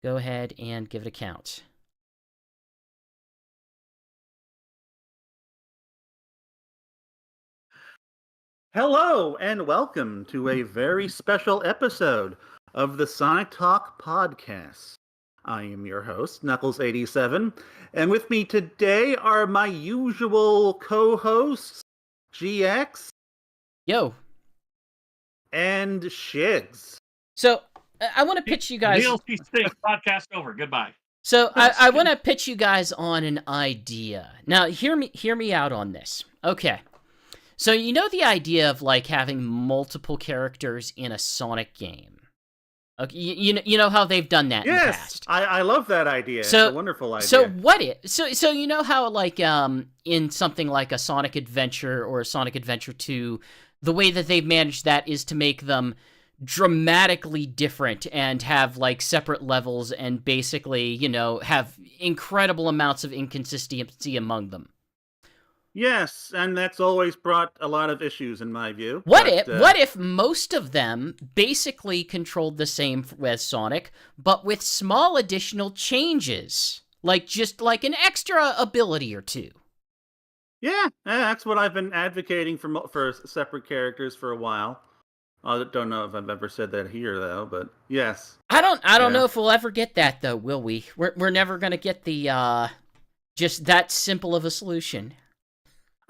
go ahead and give it a count. Hello, and welcome to a very special episode of the Sonic Talk podcast. I am your host, Nuckles87, and with me today are my usual co-hosts, GX. Yo. And Shigs. So, I want to pitch you guys... DLC State, podcast over. Goodbye. So, I want to pitch you guys on an idea. Now, hear me out on this. Okay. So, you know the idea of, like, having multiple characters in a Sonic game? Okay, you know how they've done that in the past. I love that idea. It's a wonderful idea. So what if... So you know how, like, in something like a Sonic Adventure or a Sonic Adventure 2, the way that they've managed that is to make them dramatically different and have, like, separate levels and basically, you know, have incredible amounts of inconsistency among them. Yes, and that's always brought a lot of issues in my view. What if most of them basically controlled the same as Sonic, but with small additional changes? Like, just like an extra ability or two. Yeah, that's what I've been advocating for separate characters for a while. I don't know if I've ever said that here, though, but yes. I don't know if we'll ever get that, though, will we? We're never gonna get the, just that simple of a solution.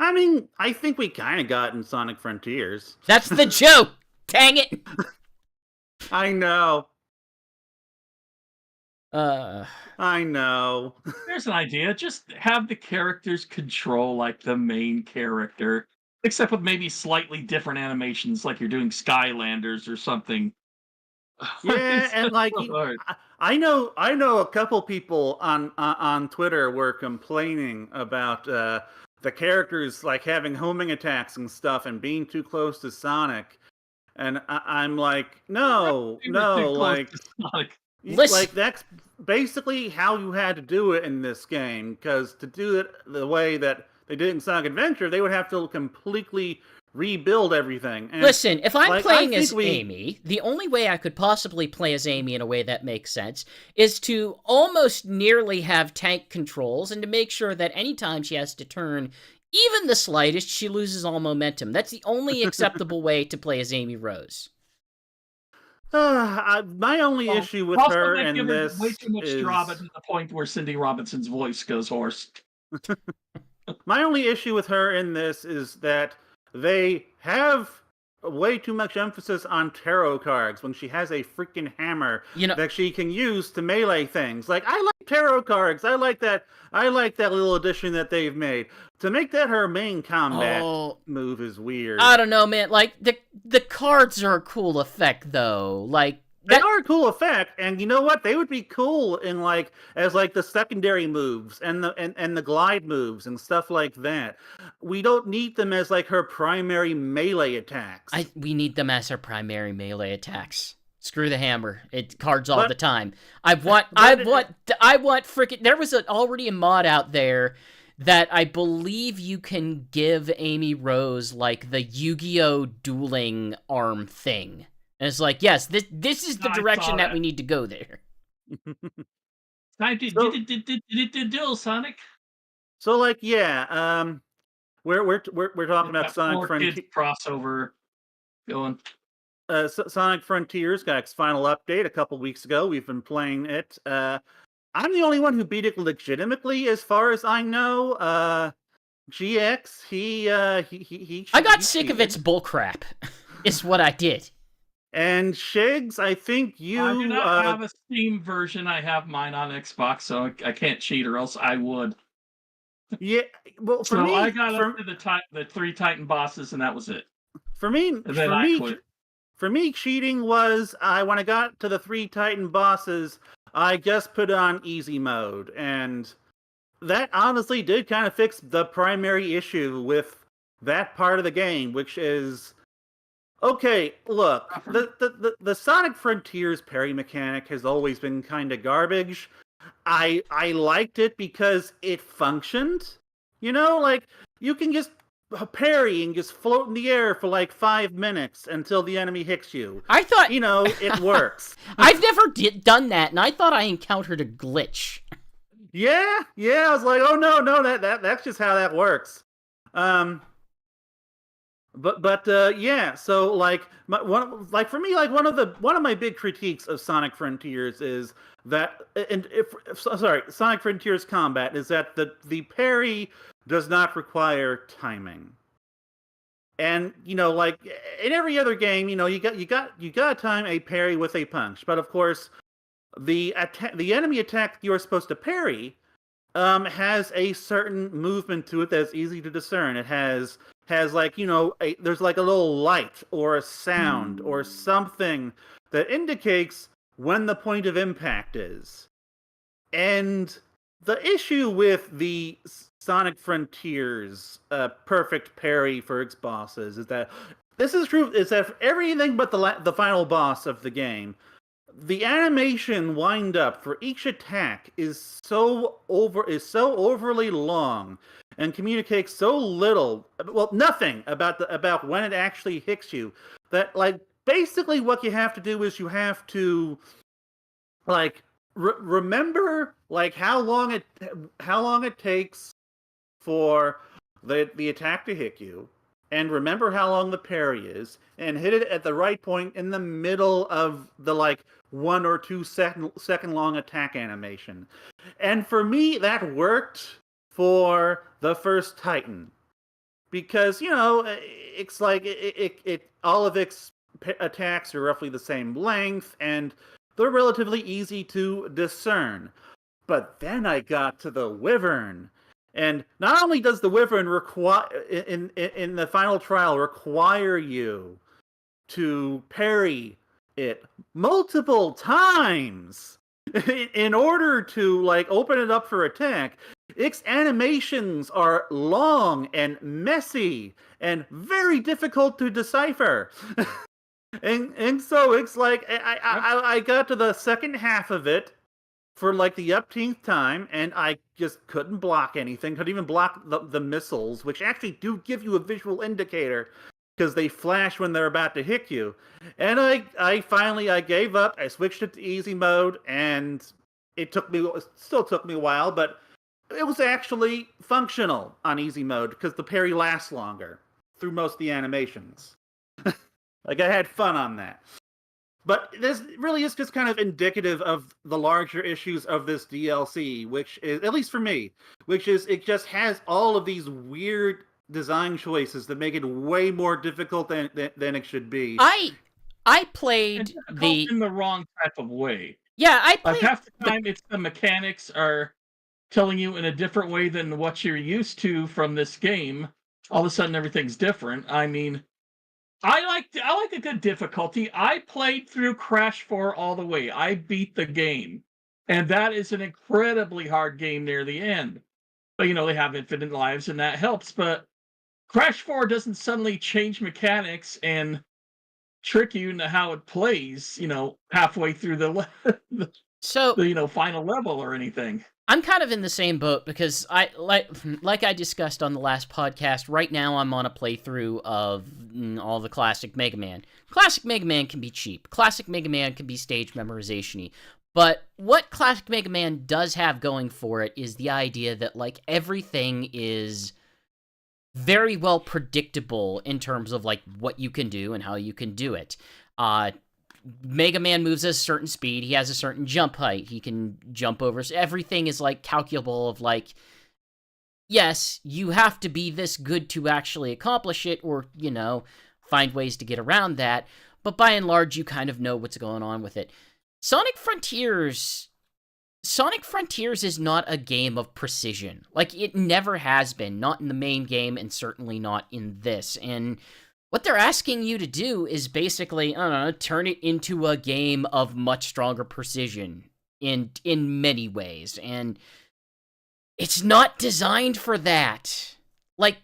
I mean, I think we kind of got in Sonic Frontiers. That's the joke! Dang it! I know. I know. There's an idea. Just have the characters control, like, the main character. Except with maybe slightly different animations, like you're doing Skylanders or something. Yeah, and like... I know a couple people on Twitter were complaining about... the characters, like, having homing attacks and stuff and being too close to Sonic. And I'm like, no, like... Like, that's basically how you had to do it in this game, because to do it the way that they did in Sonic Adventure, they would have to completely rebuild everything. And listen, if I'm playing as Amy, the only way I could possibly play as Amy in a way that makes sense is to almost nearly have tank controls and to make sure that anytime she has to turn even the slightest, she loses all momentum. That's the only acceptable way to play as Amy Rose. My only issue with her in this way too much is... drama to the point where Cindy Robinson's voice goes hoarse. My only issue with her in this is that they have way too much emphasis on tarot cards when she has a freaking hammer that she can use to melee things. Like, I like tarot cards. I like that little addition that they've made. To make that her main combat move is weird. I don't know, man. Like, the cards are a cool effect, though. Like, they are a cool effect, and you know what? They would be cool in, like, as, like, the secondary moves and the glide moves and stuff like that. We don't need them as, like, her primary melee attacks. We need them as her primary melee attacks. Screw the hammer. It cards all the time. I want freaking... There was already a mod out there that I believe you can give Amy Rose, like, the Yu-Gi-Oh! Dueling arm thing. And it's like, yes, this is the direction that we need to go there. Time to duel, Sonic. So, like, yeah, we're talking about Sonic Frontiers crossover going. Sonic Frontiers got its final update a couple weeks ago. We've been playing it. I'm the only one who beat it legitimately, as far as I know. GX, he I got sick of its bullcrap. Is what I did. And Shigs, I think you... I do not have a Steam version. I have mine on Xbox, so I can't cheat, or else I would. Yeah, well, for me... I got up to the 3 Titan bosses, and that was it. For me, cheating was, when I got to the 3 Titan bosses, I just put on easy mode, and that honestly did kind of fix the primary issue with that part of the game, which is... Okay, look, the Sonic Frontiers parry mechanic has always been kind of garbage. I liked it because it functioned. You know, like, you can just parry and just float in the air for like 5 minutes until the enemy hits you. I thought... it works. I've never done that, and I thought I encountered a glitch. Yeah, I was like, oh no, that's just how that works. Yeah. So like, for me, like one of my big critiques of Sonic Frontiers is that, Sonic Frontiers combat is that the parry does not require timing. And like in every other game, you got to time a parry with a punch. But of course, the enemy attack you're supposed to parry has a certain movement to it that's easy to discern. It has like, there's like a little light or a sound or something that indicates when the point of impact is. And the issue with the Sonic Frontiers perfect parry for its bosses is that this is true, is that for everything but the final boss of the game, the animation wind up for each attack is so overly long and communicates so little, nothing about when it actually hits you, that like basically what you have to do is you have to like remember like how long it takes for the attack to hit you, and remember how long the parry is, and hit it at the right point in the middle of the like 1 or 2 second long attack animation. And for me, that worked for the first Titan, because it's like it all of its attacks are roughly the same length, and they're relatively easy to discern. But then I got to the Wyvern. And not only does the Wyvern require in the final trial require you to parry it multiple times in order to like open it up for attack, its animations are long and messy and very difficult to decipher. and so it's like I got to the second half of it for like the upteenth time, and I just couldn't block anything. Couldn't even block the missiles, which actually do give you a visual indicator because they flash when they're about to hit you. And I finally gave up. I switched it to easy mode, and it still took me a while, but it was actually functional on easy mode because the parry lasts longer through most of the animations. Like, I had fun on that. But this really is just kind of indicative of the larger issues of this DLC, which is, at least for me, it just has all of these weird design choices that make it way more difficult than it should be. I played in the wrong type of way. Yeah, I played... Like half the time it's the mechanics are telling you in a different way than what you're used to from this game. All of a sudden everything's different. I mean, I like a good difficulty. I played through Crash 4 all the way. I beat the game. And that is an incredibly hard game near the end. But, they have infinite lives, and that helps. But Crash 4 doesn't suddenly change mechanics and trick you into how it plays, halfway through the final level or anything. I'm kind of in the same boat because I like I discussed on the last podcast. Right now, I'm on a playthrough of all the classic Mega Man. Classic Mega Man can be cheap. Classic Mega Man can be stage memorization-y. But what Classic Mega Man does have going for it is the idea that like everything is very well predictable in terms of like what you can do and how you can do it. Mega Man moves at a certain speed. He has a certain jump height. He can jump over. So everything is, like, calculable of, like, yes, you have to be this good to actually accomplish it or, find ways to get around that. But by and large, you kind of know what's going on with it. Sonic Frontiers is not a game of precision. Like, it never has been. Not in the main game and certainly not in this. And what they're asking you to do is basically, I don't know, turn it into a game of much stronger precision in many ways, and it's not designed for that. Like,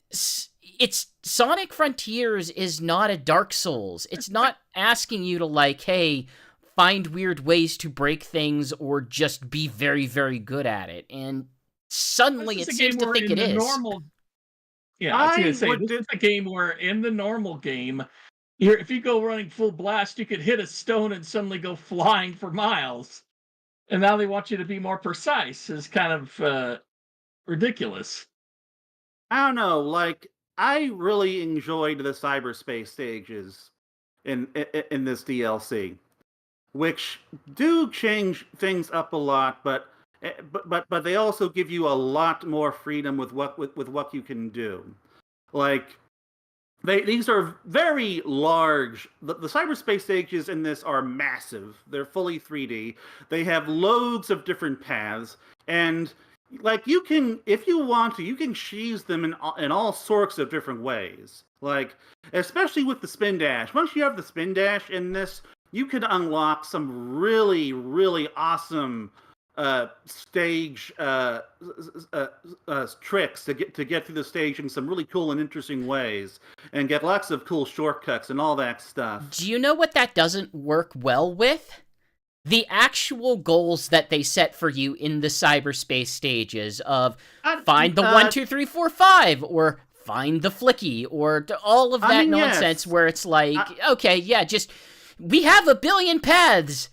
it's Sonic Frontiers is not a Dark Souls. It's not asking you to, like, hey, find weird ways to break things or just be very, very good at it, and suddenly it seems to think it is. Yeah, I was gonna say this is a game where in the normal game, if you go running full blast, you could hit a stone and suddenly go flying for miles. And now they want you to be more precise. Is kind of ridiculous. I don't know. Like, I really enjoyed the cyberspace stages in this DLC, which do change things up a lot, but they also give you a lot more freedom with what you can do. Like, these are very large. The cyberspace stages in this are massive. They're fully 3D. They have loads of different paths, and like you can, if you want to, you can cheese them in all sorts of different ways. Like, especially with the spin dash. Once you have the spin dash in this, you can unlock some really, really awesome stage tricks to get through the stage in some really cool and interesting ways, and get lots of cool shortcuts and all that stuff. Do you know what that doesn't work well with? The actual goals that they set for you in the cyberspace stages of find the 1, 2, 3, 4, 5, or find the flicky, or all of that nonsense, yes. Where it's like, okay, yeah, just, we have a billion paths.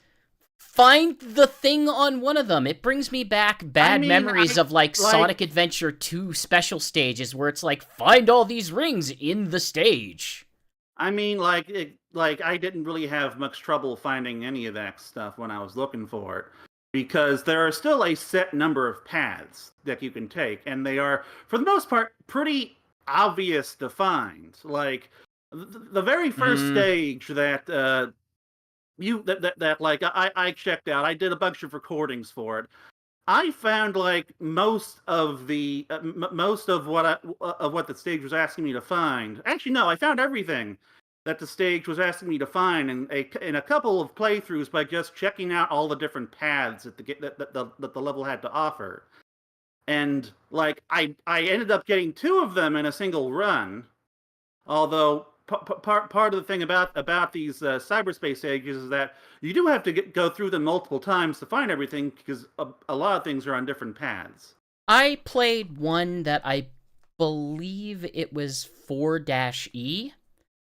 Find the thing on one of them. It brings me back bad memories of like Sonic Adventure 2 special stages where it's like, find all these rings in the stage. I mean, like I didn't really have much trouble finding any of that stuff when I was looking for it, because there are still a set number of paths that you can take, and they are, for the most part, pretty obvious to find. Like, the very first stage that I checked out. I did a bunch of recordings for it. I found like most of what the stage was asking me to find. Actually, no, I found everything that the stage was asking me to find in a couple of playthroughs by just checking out all the different paths that the level had to offer. And like I ended up getting 2 of them in a single run, although. Part of the thing about these cyberspace stages is that you do have to go through them multiple times to find everything, because a lot of things are on different paths. I played one that I believe it was 4-E.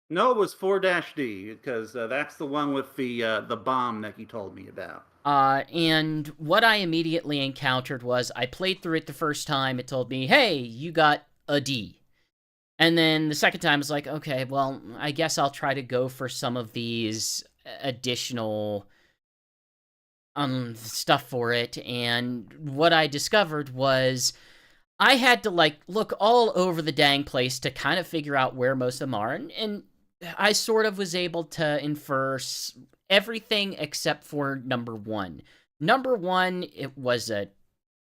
No, it was 4-D, because that's the one with the bomb that you told me about. And what I immediately encountered was I played through it the first time. It told me, hey, you got a D. And then the second time was like, okay, well, I guess I'll try to go for some of these additional stuff for it. And what I discovered was I had to like look all over the dang place to kind of figure out where most of them are. And I sort of was able to infer everything except for number 1. Number 1, it was a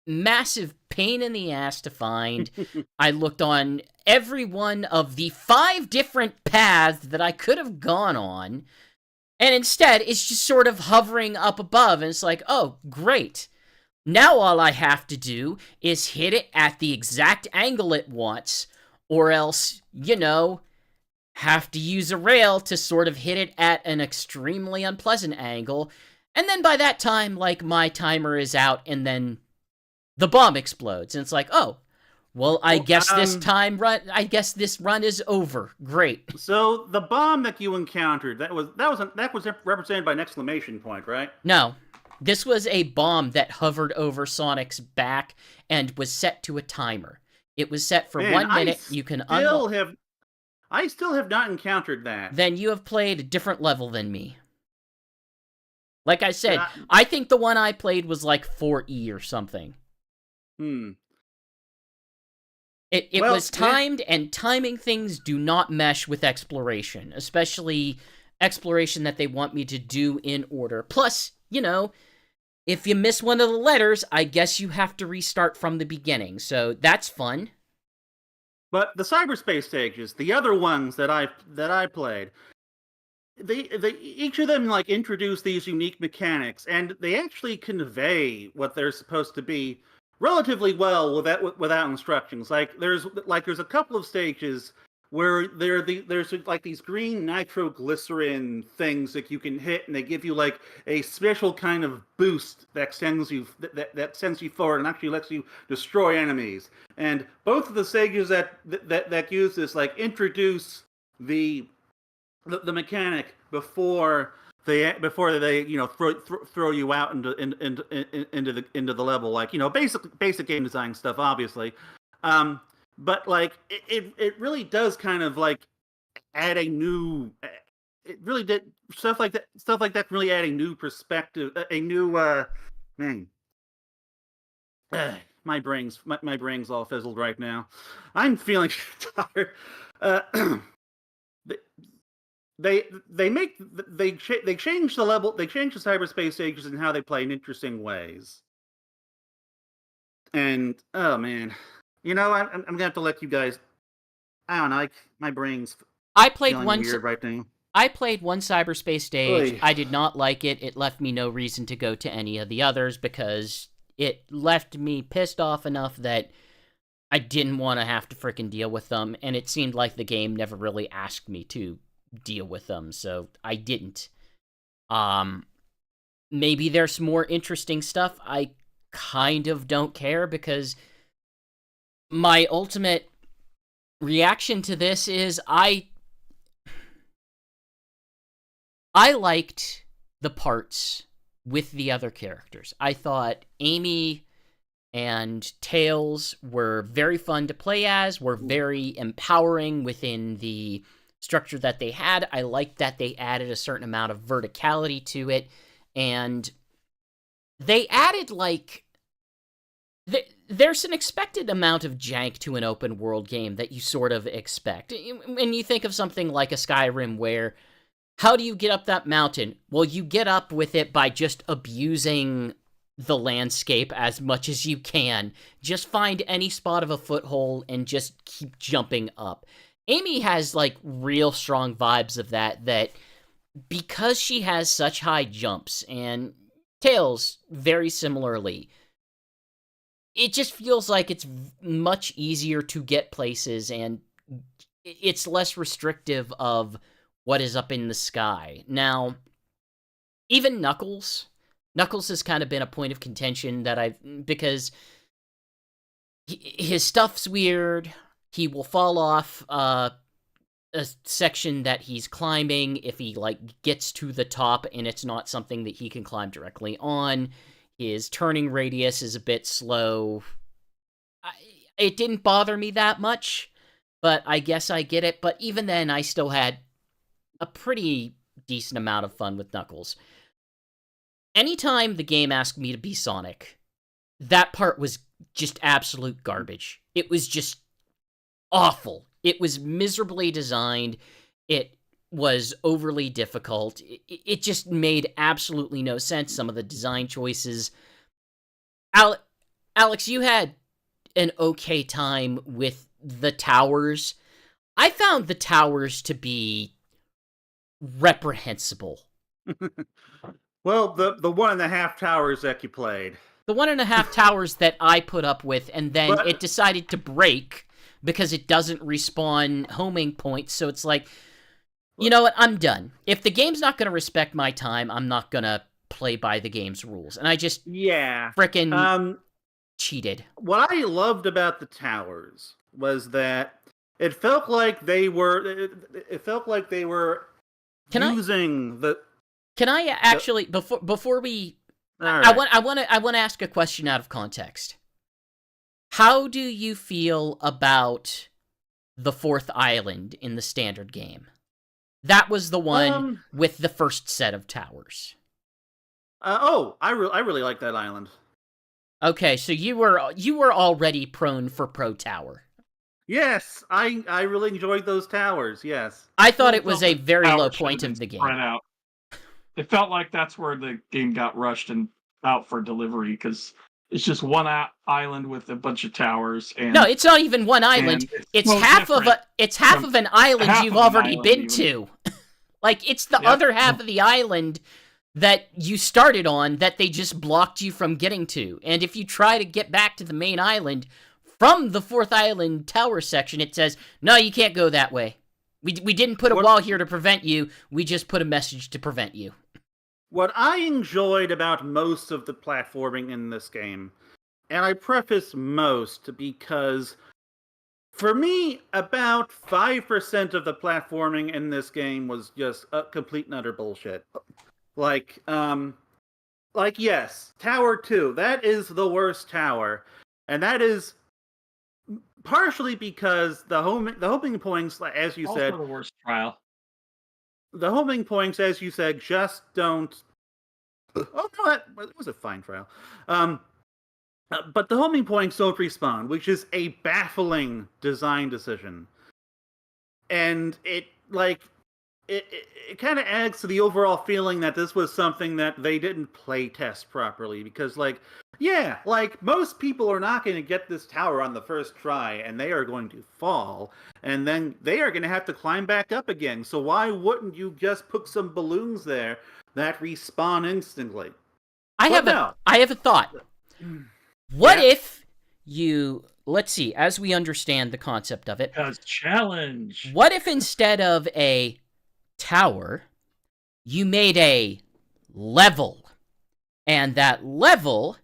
massive pain in the ass to find. I looked on every one of the 5 different paths that I could have gone on, and instead it's just sort of hovering up above, and it's like, oh, great. Now all I have to do is hit it at the exact angle it wants, or else, have to use a rail to sort of hit it at an extremely unpleasant angle, and then by that time, like, my timer is out, and then the bomb explodes, and it's like, oh, well, I guess this run is over. Great. So the bomb that you encountered, that was represented by an exclamation point, right? No, this was a bomb that hovered over Sonic's back and was set to a timer. It was set for 1 minute. You can unlock. I still have not encountered that. Then you have played a different level than me. Like I said, I think the one I played was like 4E or something. It was timed, and timing things do not mesh with exploration, especially exploration that they want me to do in order. Plus, if you miss one of the letters, I guess you have to restart from the beginning, so that's fun. But the cyberspace stages, the other ones that I played, they each of them like introduce these unique mechanics, and they actually convey what they're supposed to be relatively well without instructions. Like there's a couple of stages where there's like these green nitroglycerin things that you can hit, and they give you like a special kind of boost that sends you forward and actually lets you destroy enemies. And both of the sages that use this like introduce the mechanic before they throw you out into the level, like basic game design stuff, obviously. But like it really does kind of like add a new. It really did stuff like that. Really add a new perspective, a new man. My brain's all fizzled right now. I'm feeling tired. They change the level. They change the cyberspace stages and how they play in interesting ways. And oh man. I'm gonna have to let you guys. I don't know. My brain's. I played feeling one weird right now. I played one cyberspace stage. Oy. I did not like it. It left me no reason to go to any of the others because it left me pissed off enough that I didn't want to have to frickin' deal with them, and it seemed like the game never really asked me to deal with them, so I didn't. Maybe there's more interesting stuff. I kind of don't care because my ultimate reaction to this is I liked the parts with the other characters. I thought Amy and Tails were very fun to play as, were very empowering within the structure that they had. I liked that they added a certain amount of verticality to it, and they added, like, there's an expected amount of jank to an open world game that you sort of expect. When you think of something like a Skyrim where, how do you get up that mountain? Well, you get up with it by just abusing the landscape as much as you can. Just find any spot of a foothold and just keep jumping up. Amy has, like, real strong vibes of that because she has such high jumps, and Tails, very similarly, it just feels like it's much easier to get places, and it's less restrictive of what is up in the sky. Now, even Knuckles has kind of been a point of contention because his stuff's weird. He will fall off a section that he's climbing if he, like, gets to the top and it's not something that he can climb directly on. His turning radius is a bit slow. It didn't bother me that much, but I guess I get it. But even then, I still had a pretty decent amount of fun with Knuckles. Anytime the game asked me to be Sonic, that part was just absolute garbage. It was just awful. It was miserably designed. It was overly difficult. It just made absolutely no sense, some of the design choices. Alex, you had an okay time with the towers. I found the towers to be reprehensible. Well, the 1.5 towers that you played. The 1.5 towers that I put up with, and then it decided to break because it doesn't respawn homing points, so it's like, you know what, I'm done. If the game's not going to respect my time, I'm not going to play by the game's rules. And I just frickin' cheated. What I loved about the towers was that it felt like they were using the... Can I actually, before we... Right. I want to ask a question out of context. How do you feel about the 4th island in the standard game? That was the one with the first set of towers. I really like that island. Okay, so you were already prone for Pro Tower. Yes, I really enjoyed those towers. Yes, I thought it was a very low point of the game. Out. It felt like that's where the game got rushed and out for delivery because it's just one island with a bunch of towers. And no, it's not even one island. It's half of an island you've already been to. Like, it's the other half of the island that you started on that they just blocked you from getting to. And if you try to get back to the main island, from the 4th Island tower section, it says, no, you can't go that way. We didn't put a wall here to prevent you. We just put a message to prevent you. What I enjoyed about most of the platforming in this game, and I preface most because for me, about 5% of the platforming in this game was just complete and utter bullshit. Like, yes, Tower 2, that is the worst tower. And that is partially because the homing points, as you said... Also the worst trial. The homing points, as you said, just don't... Oh, no, that was a fine trial. But the homing points don't respawn, which is a baffling design decision. And it kind of adds to the overall feeling that this was something that they didn't play test properly. Because, most people are not going to get this tower on the first try, and they are going to fall. And then they are going to have to climb back up again. So why wouldn't you just put some balloons there that respawn instantly? I have a thought. What if you, let's see, as we understand the concept of it. Because challenge. What if instead of a tower, you made a level? And that level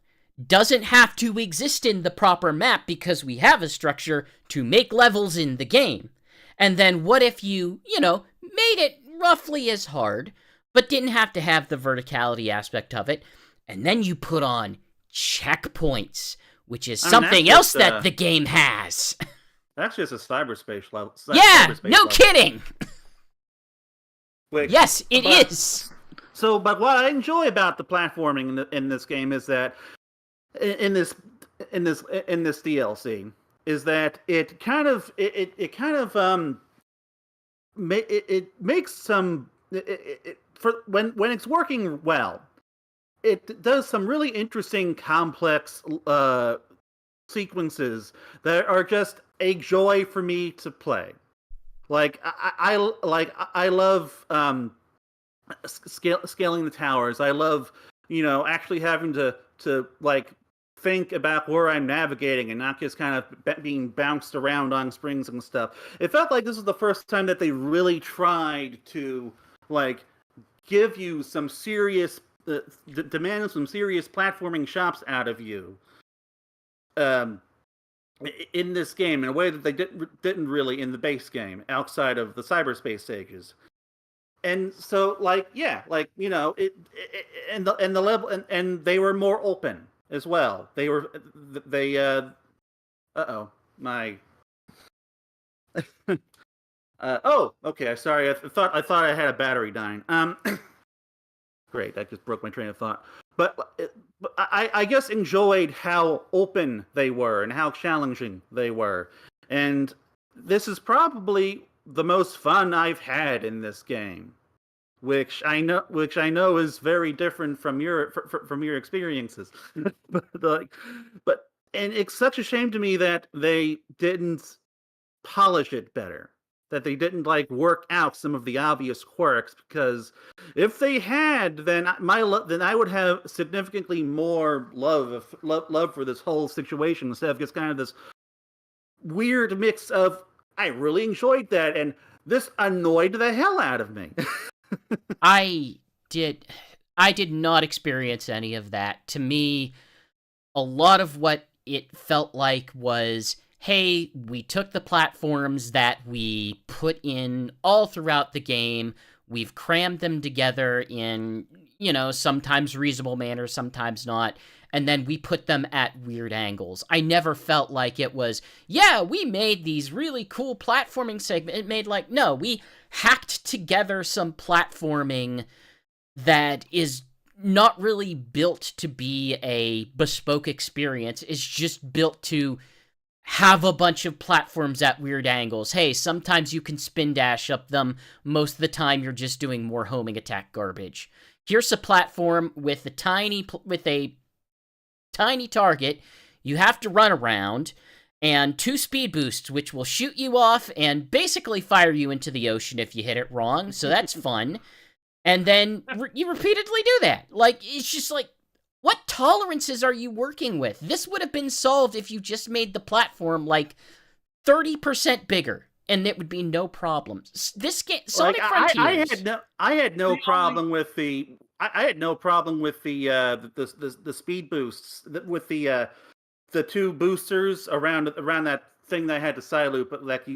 doesn't have to exist in the proper map because we have a structure to make levels in the game. And then what if you, made it roughly as hard, but didn't have to have the verticality aspect of it, and then you put on checkpoints, which is something else that the game has. That's just a cyberspace level. Kidding. Yes, it is. So, but what I enjoy about the platforming in this game is that in this DLC is that it makes some for when it's working well. It does some really interesting, complex sequences that are just a joy for me to play. I love scaling the towers. I love actually having to think about where I'm navigating and not just kind of being bounced around on springs and stuff. It felt like this was the first time that they really tried to give you some serious. Demand some serious platforming chops out of you in this game in a way that they didn't really in the base game outside of the cyberspace stages. And so and the level and they were more open as well. Okay, sorry. I thought I had a battery dying. Great, that just broke my train of thought. But I guess enjoyed how open they were and how challenging they were. And this is probably the most fun I've had in this game, which I know is very different from your experiences. but it's such a shame to me that they didn't polish it better. That they didn't work out some of the obvious quirks, because if they had, then I would have significantly more love for this whole situation instead of just kind of this weird mix of I really enjoyed that and this annoyed the hell out of me. I did not experience any of that. To me, a lot of what it felt like was, hey, we took the platforms that we put in all throughout the game, we've crammed them together in, sometimes reasonable manner, sometimes not, and then we put them at weird angles. I never felt like it was, we made these really cool platforming segments. It made no, we hacked together some platforming that is not really built to be a bespoke experience. It's just built to have a bunch of platforms at weird angles. Hey, sometimes you can spin dash up them. Most of the time, you're just doing more homing attack garbage. Here's a platform with a tiny target you have to run around, and 2 speed boosts, which will shoot you off and basically fire you into the ocean if you hit it wrong. So that's fun. And then you repeatedly do that. It's just What tolerances are you working with? This would have been solved if you just made the platform like 30% bigger, and it would be no problems. This game, Sonic Frontiers. I had no problem with the speed boosts with the two boosters around that thing that I had to side loop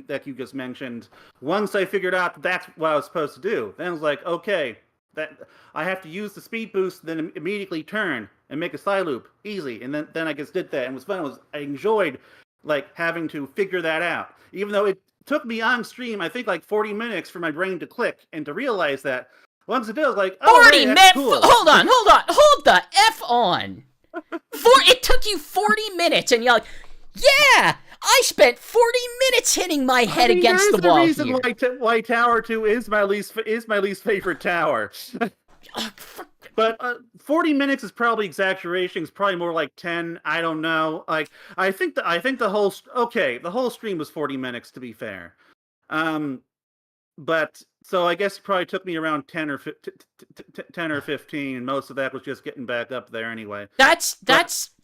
that you just mentioned. Once I figured out that's what I was supposed to do, then I was like, okay, that I have to use the speed boost, then immediately turn and make a side loop easy, and then I just did that, and it was fun. I enjoyed like having to figure that out, even though it took me on stream, I think, like 40 minutes for my brain to click and to realize that. Once it did, I was like, oh, 40 minutes? Cool. Hold on. Hold the F on. It took you 40 minutes, and you're like, yeah, I spent 40 minutes hitting my head against the wall. There's the reason why Tower 2 is my least favorite tower. But 40 minutes is probably exaggeration. It's probably more like 10. I don't know. Like I think the whole stream was 40 minutes, to be fair. But so I guess it probably took me around 10 or 15. Most of that was just getting back up there anyway. That's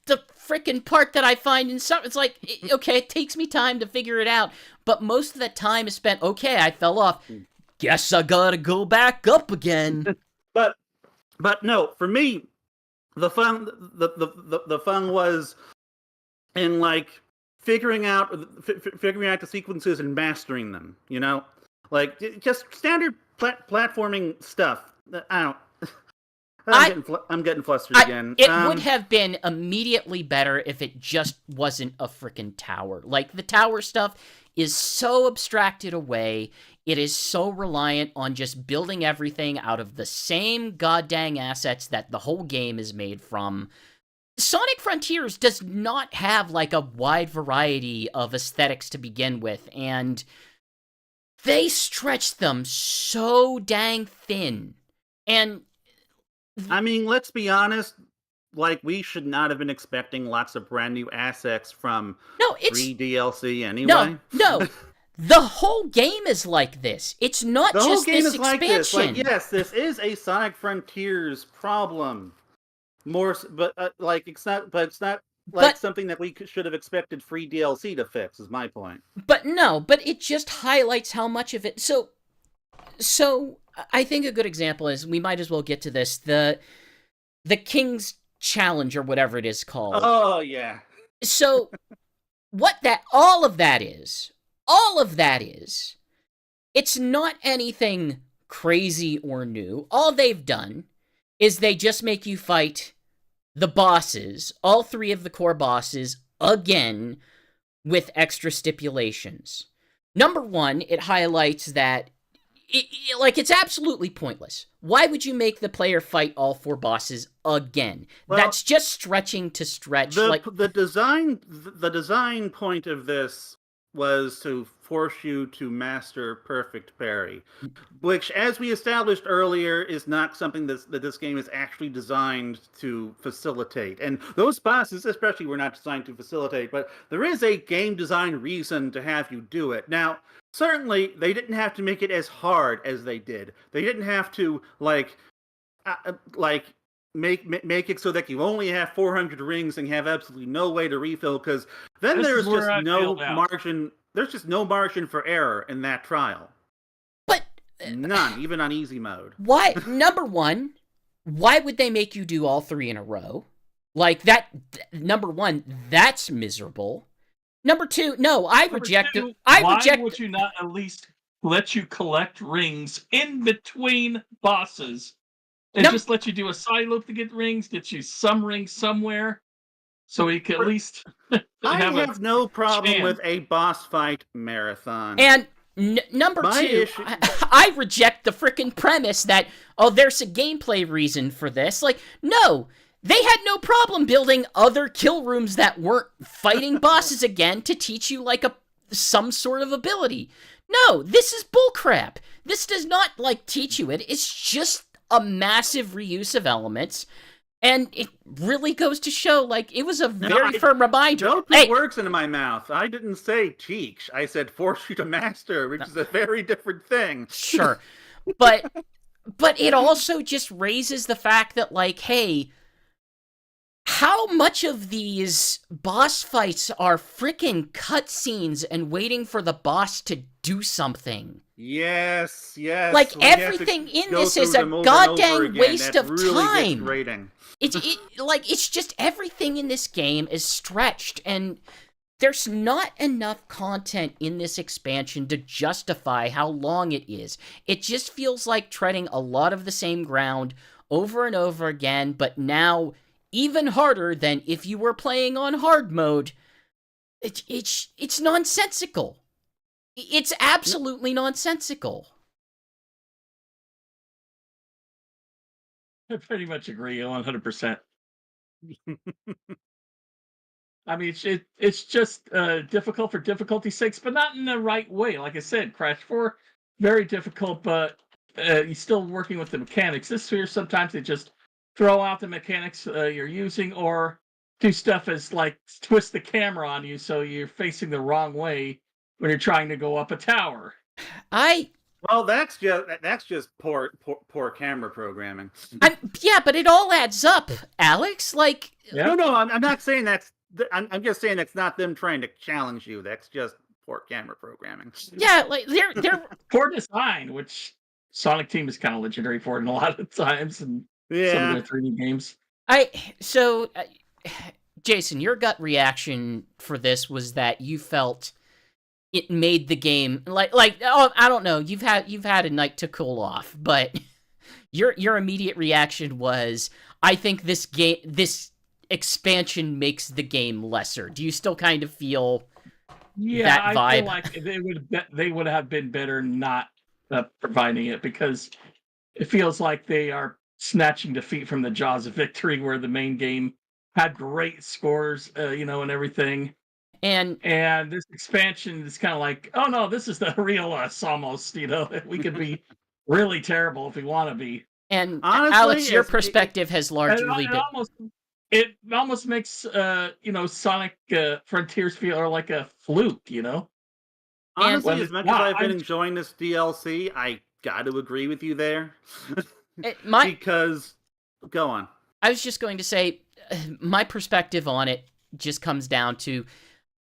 the freaking part that I find in some. It's like, okay, it takes me time to figure it out, but most of that time is spent. Okay, I fell off. Guess I gotta go back up again. But no, for me, the fun was in like figuring out the sequences and mastering them. You know, like just standard platforming stuff. I don't. I'm getting flustered again. It would have been immediately better if it just wasn't a freaking tower. Like, the tower stuff is so abstracted away. It is so reliant on just building everything out of the same goddamn assets that the whole game is made from. Sonic Frontiers does not have, like, a wide variety of aesthetics to begin with, and they stretched them so dang thin. And I mean, let's be honest, like, we should not have been expecting lots of brand new assets from free DLC anyway. No. The whole game is like this. It's not just this expansion. Like this. Like, yes, this is a Sonic Frontiers problem. But it's not like something that we should have expected free DLC to fix, is my point. But it just highlights how much of it. So I think a good example is, we might as well get to this, the King's Challenge, or whatever it is called. Oh, yeah. So all of that is, it's not anything crazy or new. All they've done is they just make you fight the bosses, all three of the core bosses, again, with extra stipulations. Number one, it highlights that it's absolutely pointless. Why would you make the player fight all four bosses again? Well, that's just stretching to stretch. The design point of this was to force you to master perfect parry, which, as we established earlier, is not something that this game is actually designed to facilitate. And those bosses especially were not designed to facilitate, but there is a game design reason to have you do it. Now, certainly, they didn't have to make it as hard as they did. They didn't have to, make it so that you only have 400 rings and have absolutely no way to refill, because then there's just no margin. There's just no margin for error in that trial. But none, even on easy mode. Why? Number one, why would they make you do all three in a row? Like that. Number one, that's miserable. Number two, no, I reject it. Why would you not at least let you collect rings in between bosses? And just let you do a side loop to get rings, get you some rings somewhere, so you can at least have no problem with a boss fight marathon. And number two, I reject the frickin' premise that, there's a gameplay reason for this. Like, no, they had no problem building other kill rooms that weren't fighting bosses again to teach you, some sort of ability. No, this is bullcrap. This does not, teach you it. It's just a massive reuse of elements, and it really goes to show, it was a very firm reminder. Don't put words into my mouth. I didn't say teach. I said force you to master, which is a very different thing. Sure. But it also just raises the fact that, hey, how much of these boss fights are freaking cutscenes and waiting for the boss to do something? Yes. Like, everything in this is a goddamn waste of time. It's just everything in this game is stretched, and there's not enough content in this expansion to justify how long it is. It just feels like treading a lot of the same ground over and over again, but now even harder than if you were playing on hard mode. It's nonsensical. It's absolutely nonsensical. I pretty much agree 100%. I mean, it's just difficult for difficulty's sakes, but not in the right way. Like I said, Crash 4, very difficult, but you're still working with the mechanics. This here, sometimes they just throw out the mechanics you're using, or do stuff as like twist the camera on you so you're facing the wrong way when you're trying to go up a tower. Well, that's just poor camera programming. Yeah, but it all adds up, Alex. Like, no, I'm not saying that's. I'm just saying that's not them trying to challenge you. That's just poor camera programming. Yeah, like they're poor design, which Sonic Team is kind of legendary for in a lot of times, and some of their 3D games. Jason, your gut reaction for this was that you felt it made the game like I don't know, you've had a night to cool off, but your immediate reaction was, I think this expansion makes the game lesser. Do you still kind of feel that vibe? I feel like they would have been better not providing it, because it feels like they are snatching defeat from the jaws of victory, where the main game had great scores, and everything. And this expansion is kind of like, oh no, this is the real us almost, we could be really terrible if we want to be. And honestly, Alex, your perspective has largely been... It almost makes, Sonic Frontiers feel like a fluke, Honestly, as much as I've been enjoying this DLC, I got to agree with you there. Because, go on. I was just going to say, my perspective on it just comes down to,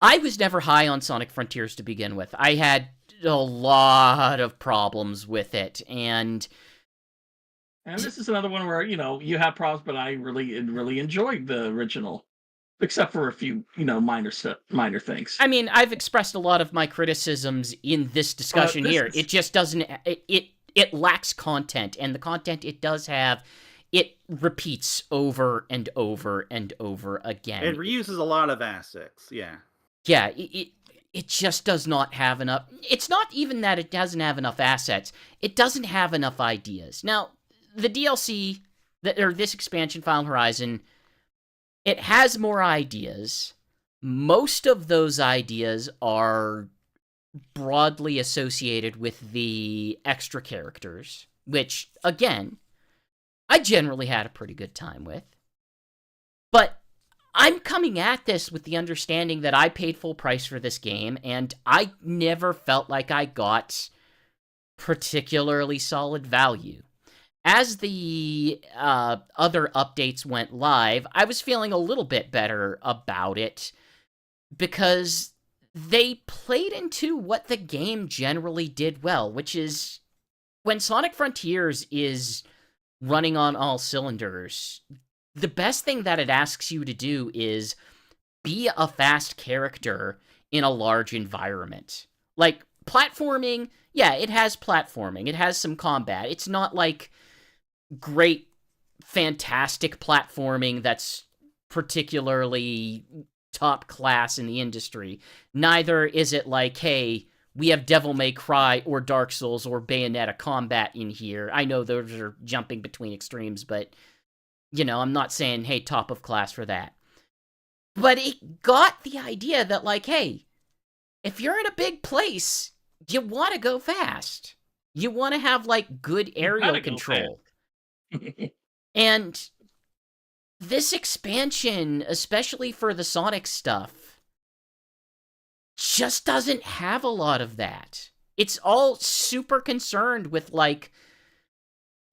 I was never high on Sonic Frontiers to begin with. I had a lot of problems with it, and this is another one where, you have problems, but I really enjoyed the original, except for a few, minor things. I mean, I've expressed a lot of my criticisms in this discussion here. It just doesn't, it lacks content, and the content it does have, it repeats over and over and over again. It reuses a lot of assets, yeah. Yeah, it just does not have enough. It's not even that it doesn't have enough assets. It doesn't have enough ideas. Now, the DLC, or this expansion, Final Horizon, it has more ideas. Most of those ideas are broadly associated with the extra characters, which, again, I generally had a pretty good time with. But I'm coming at this with the understanding that I paid full price for this game, and I never felt like I got particularly solid value. As the other updates went live, I was feeling a little bit better about it, because they played into what the game generally did well, which is, when Sonic Frontiers is running on all cylinders, the best thing that it asks you to do is be a fast character in a large environment. Like, platforming, yeah, it has platforming. It has some combat. It's not like great, fantastic platforming that's particularly top class in the industry. Neither is it like, hey, we have Devil May Cry or Dark Souls or Bayonetta combat in here. I know those are jumping between extremes, but, I'm not saying, hey, top of class for that. But it got the idea that, like, hey, if you're in a big place, you want to go fast. You want to have, like, good aerial control. And this expansion, especially for the Sonic stuff, just doesn't have a lot of that. It's all super concerned with, like,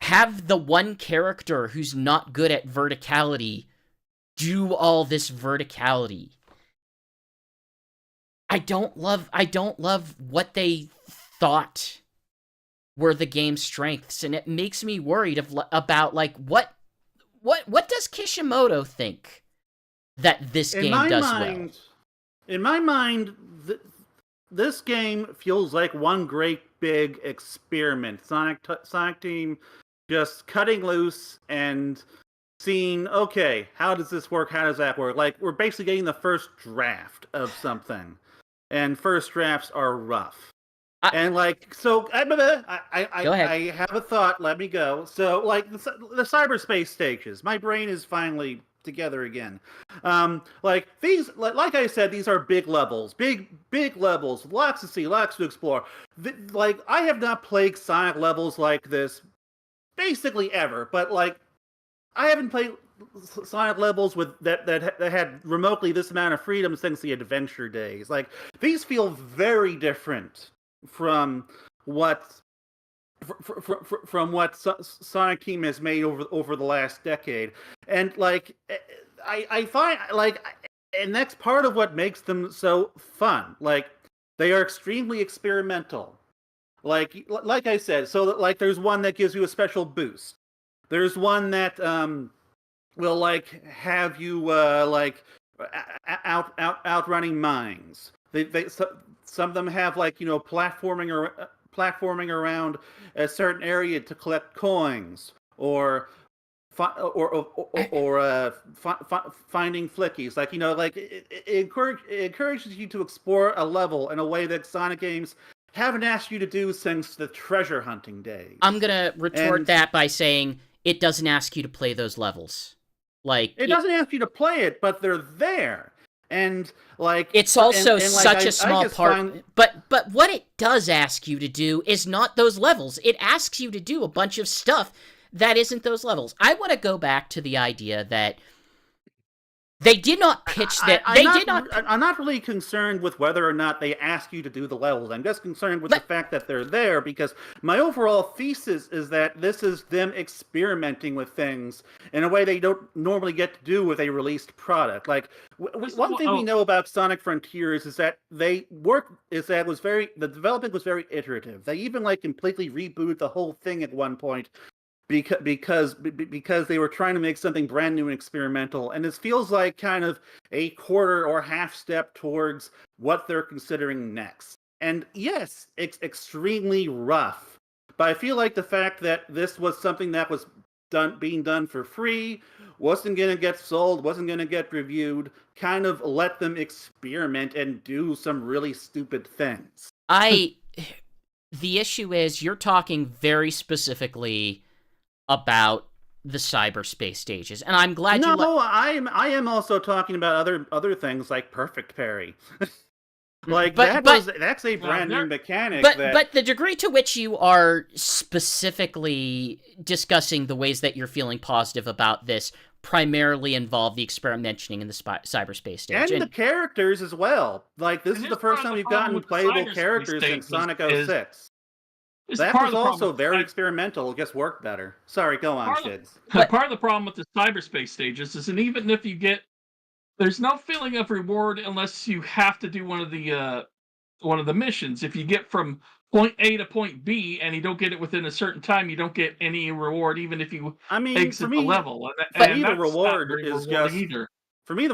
have the one character who's not good at verticality do all this verticality. I don't love what they thought were the game's strengths, and it makes me worried about like what does Kishimoto think that this game does well? In my mind, this game feels like one great big experiment. Sonic Team just cutting loose and seeing, okay, how does this work? How does that work? Like, we're basically getting the first draft of something. And first drafts are rough. And like, so I have a thought. Let me go. So like the cyberspace stages, my brain is finally together again. Like these, like I said, these are big levels, big levels, lots to see, lots to explore. Like I have not played Sonic levels like this basically ever, but like I haven't played Sonic levels with that had remotely this amount of freedom since the adventure days. Like these feel very different from what Sonic Team has made over the last decade, and like I find like, and that's part of what makes them so fun. Like they are extremely experimental. Like I said, so like there's one that gives you a special boost. There's one that will like have you like outrunning mines. Some of them have like platforming around a certain area to collect coins or finding flickies. Like like it encourages you to explore a level in a way that Sonic games haven't asked you to do since the treasure hunting days. I'm gonna retort that by saying it doesn't ask you to play those levels. Like it doesn't ask you to play it, but they're there. And like it's also such a small part. But what it does ask you to do is not those levels. It asks you to do a bunch of stuff that isn't those levels. I want to go back to the idea that they did not pitch that. I'm not really concerned with whether or not they ask you to do the levels. I'm just concerned with the fact that they're there, because my overall thesis is that this is them experimenting with things in a way they don't normally get to do with a released product. Like one thing we know about Sonic Frontiers is that the development was very iterative. They even like completely rebooted the whole thing at one point. Because they were trying to make something brand new and experimental, and this feels like kind of a quarter or half step towards what they're considering next. And yes, it's extremely rough, but I feel like the fact that this was something that was being done for free, wasn't going to get sold, wasn't going to get reviewed, kind of let them experiment and do some really stupid things. The issue is you're talking very specifically about the cyberspace stages, and I'm glad you. No, I am also talking about other things like Perfect Parry. Like that's a brand new mechanic. But the degree to which you are specifically discussing the ways that you're feeling positive about this primarily involve the experimenting in the cyberspace stage. And the characters as well. Like, this is the first time we've gotten playable characters in Sonic 06. That was also very experimental. It just worked better. Sorry, go on, Shigs. Part of the problem with the cyberspace stages is, and even if you get, there's no feeling of reward unless you have to do one of the missions. If you get from point A to point B and you don't get it within a certain time, you don't get any reward, even if you exit the level. For me, the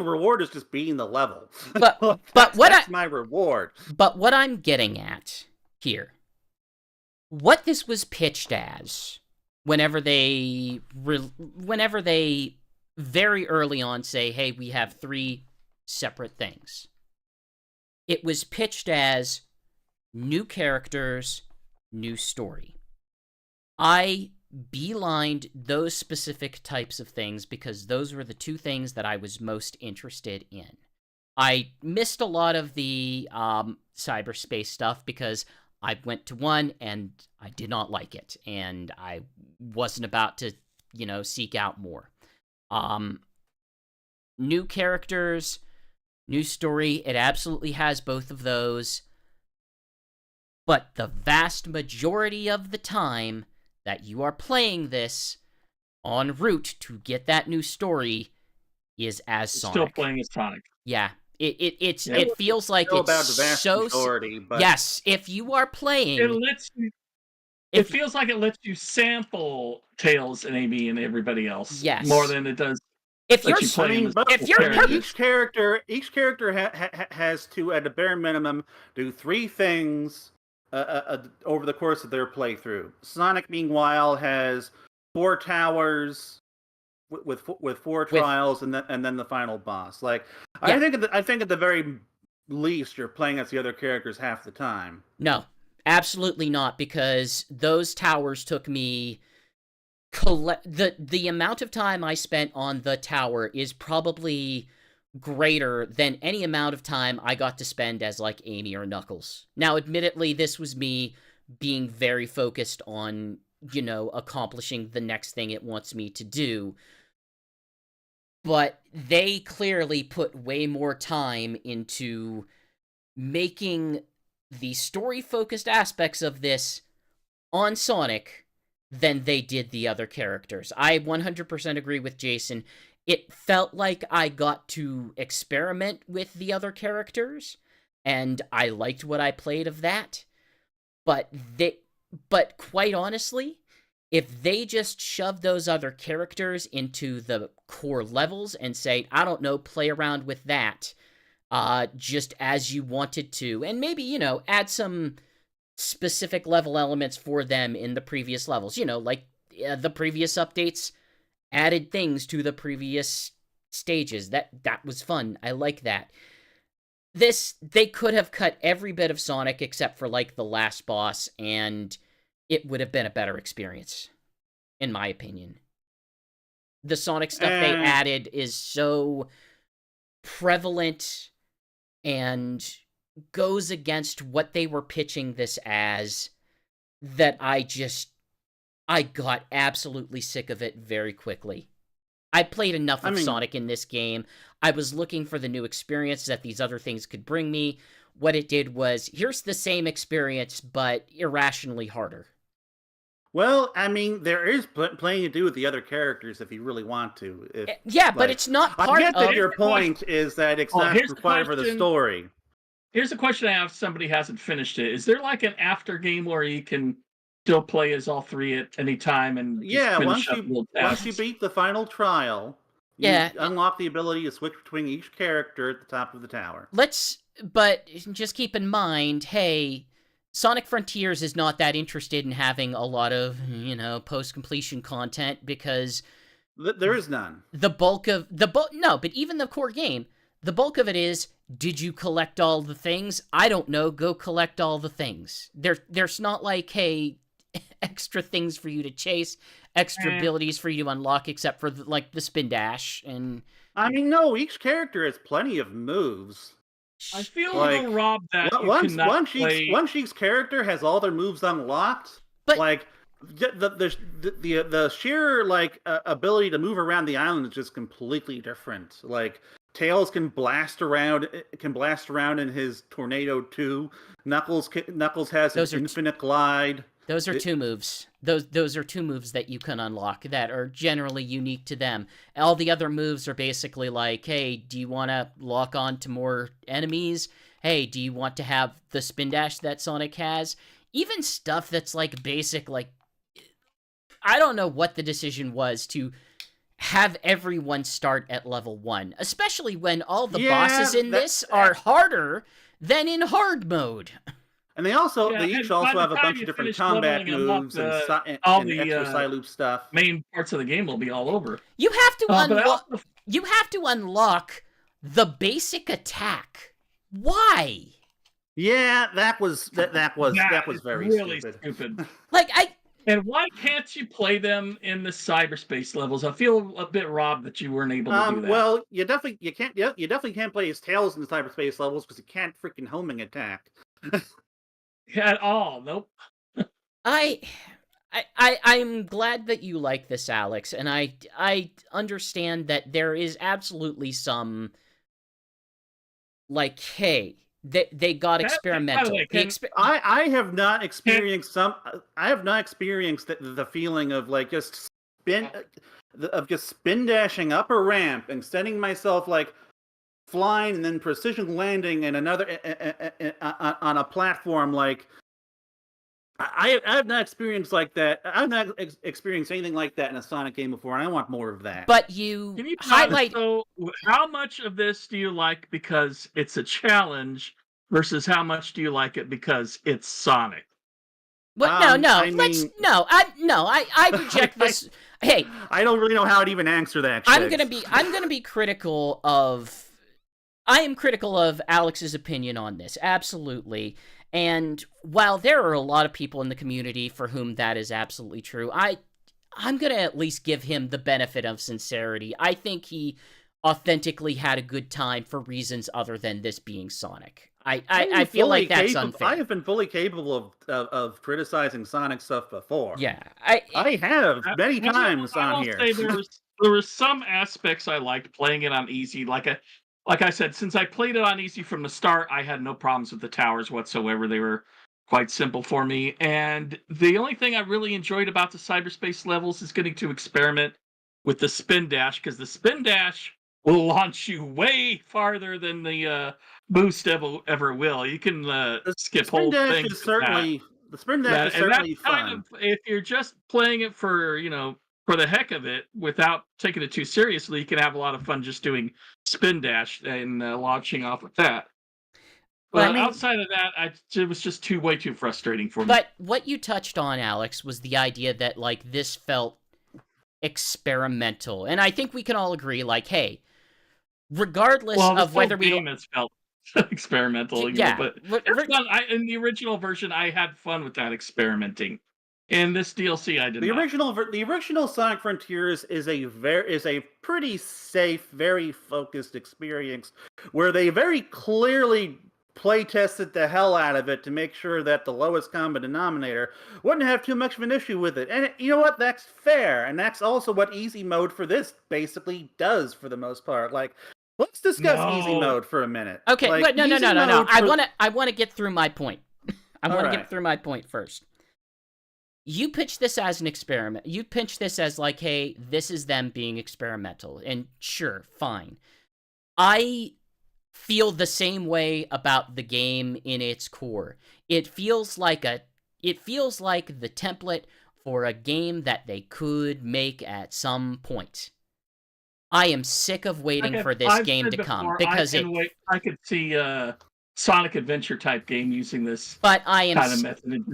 reward is just beating the level. But that's my reward. But what I'm getting at here, what this was pitched as, whenever they very early on say, hey, we have 3 separate things. It was pitched as new characters, new story. I beelined those specific types of things because those were the 2 things that I was most interested in. I missed a lot of the cyberspace stuff because I went to 1 and I did not like it, and I wasn't about to, seek out more. New characters, new story, it absolutely has both of those. But the vast majority of the time that you are playing this en route to get that new story, is as Still Sonic. playing as Sonic. Yeah. It feels like Still it's about the vast so majority, but yes, if you are playing, It lets you. It feels like it lets you sample Tails and Amy and everybody else more than it does. If you're, let you play them as if you're characters. each character has to, at a bare minimum, do 3 things over the course of their playthrough. Sonic, meanwhile, has 4 towers with 4 trials and then the final boss. Like, Yeah. I think at the very least you're playing as the other characters half the time. No, absolutely not, because those towers took me the amount of time I spent on the tower is probably greater than any amount of time I got to spend as like Amy or Knuckles. Now, admittedly, this was me being very focused on, you know, accomplishing the next thing it wants me to do. But they clearly put way more time into making the story-focused aspects of this on Sonic than they did the other characters. I 100% agree with Jason. It felt like I got to experiment with the other characters, and I liked what I played of that. But quite honestly, if they just shoved those other characters into the core levels and say, I don't know, play around with that, just as you wanted to, and maybe, you know, add some specific level elements for them in the previous levels. You know, like the previous updates added things to the previous stages. That was fun. I like that. They could have cut every bit of Sonic except for, like, the last boss, and it would have been a better experience, in my opinion. The Sonic stuff they added is so prevalent and goes against what they were pitching this as that I got absolutely sick of it very quickly. I played enough of Sonic in this game. I was looking for the new experience that these other things could bring me. What it did was, here's the same experience, but irrationally harder. Well, I mean, there is plenty to do with the other characters if you really want to. But it's not part of... I get that your point is that it's not required for the story. Here's a question I have if somebody hasn't finished it. Is there like an after game where you can still play as all 3 at any time and once you beat the final trial, you unlock the ability to switch between each character at the top of the tower. But just keep in mind, hey, Sonic Frontiers is not that interested in having a lot of, you know, post-completion content because there is none. No, but even the core game, the bulk of it is, did you collect all the things? I don't know, go collect all the things. There's not like, hey, extra things for you to chase, extra abilities for you to unlock, except for like the spin dash. And I mean, no, each character has plenty of moves. I feel a little robbed that one Shig's character has all their moves unlocked, but like the sheer like ability to move around the island is just completely different. Like Tails can blast around in his Tornado 2. Knuckles has an infinite glide. Those are 2 moves. Those are 2 moves that you can unlock that are generally unique to them. All the other moves are basically like, hey, do you want to lock on to more enemies? Hey, do you want to have the spin dash that Sonic has? Even stuff that's like basic, like, I don't know what the decision was to have everyone start at level 1, especially when all the bosses in this are harder than in hard mode. And they each also have a bunch of different combat moves and extra side loop stuff. Main parts of the game will be all over. You have to You have to unlock the basic attack. Why? Yeah, that was very really stupid. Like And why can't you play them in the cyberspace levels? I feel a bit robbed that you weren't able to do that. Well, you definitely can't play as Tails in the cyberspace levels because you can't freaking homing attack. At all, nope. I'm glad that you like this, Alex, and I understand that there is absolutely some, like, hey, they got experimental. I have not experienced the feeling of like just spin. of just spin dashing up a ramp and sending myself like flying and then precision landing and another on a platform. Like I have not experienced like that. I've not experienced anything like that in a Sonic game before, and I want more of that. But you Can you highlight. So, how much of this do you like because it's a challenge versus how much do you like it because it's Sonic? Well, no. I reject this. Hey, I don't really know how to even answer that. I'm gonna be critical of. I am critical of Alex's opinion on this, absolutely. And while there are a lot of people in the community for whom that is absolutely true, I'm gonna at least give him the benefit of sincerity. I think he authentically had a good time for reasons other than this being Sonic. I feel like that's unfair. I have been fully capable of criticizing Sonic stuff before. Yeah, I have many times on here. Say there were some aspects I liked playing it on easy. Like I said, since I played it on easy from the start, I had no problems with the towers whatsoever. They were quite simple for me. And the only thing I really enjoyed about the cyberspace levels is getting to experiment with the spin dash, because the spin dash will launch you way farther than the boost ever will. You can skip whole things. The spin dash is certainly fun. If you're just playing it for, for the heck of it, without taking it too seriously, you can have a lot of fun just doing spin dash and launching off with that. But outside of that, it was just way too frustrating for me. But what you touched on, Alex, was the idea that like this felt experimental, and I think we can all agree, like, hey, regardless of whether the game has felt experimental, yeah, but in the original version, I had fun with that experimenting. In this DLC, I did not. The original Sonic Frontiers is a pretty safe, very focused experience where they very clearly play tested the hell out of it to make sure that the lowest common denominator wouldn't have too much of an issue with it. And you know what? That's fair, and that's also what easy mode for this basically does for the most part. Like, let's discuss easy mode for a minute. Okay, like, but no. I want to get through my point. I want to get through my point first. You pitch this as an experiment. You pitch this as like, hey, this is them being experimental. And sure, fine. I feel the same way about the game in its core. It feels like the template for a game that they could make at some point. I am sick of waiting for this game to come because I could see a Sonic Adventure type game using this kind of method, and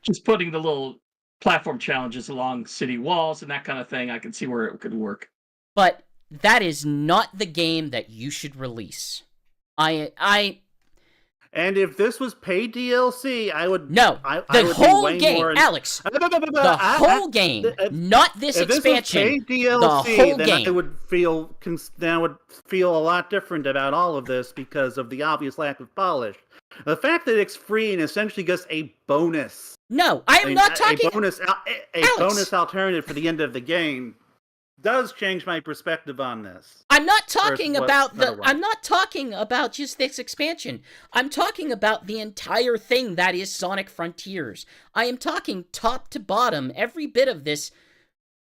just putting the little platform challenges along city walls and that kind of thing. I can see where it could work. But that is not the game that you should release. And if this was paid DLC, I would... No, the whole game, Alex. The whole game, not this expansion. If this was paid DLC, the whole then game. I would feel a lot different about all of this because of the obvious lack of polish. The fact that it's free and essentially just a bonus. No, I am not talking... A bonus alternative for the end of the game does change my perspective on this. I'm not talking about I'm not talking about just this expansion. I'm talking about the entire thing that is Sonic Frontiers. I am talking top to bottom. Every bit of this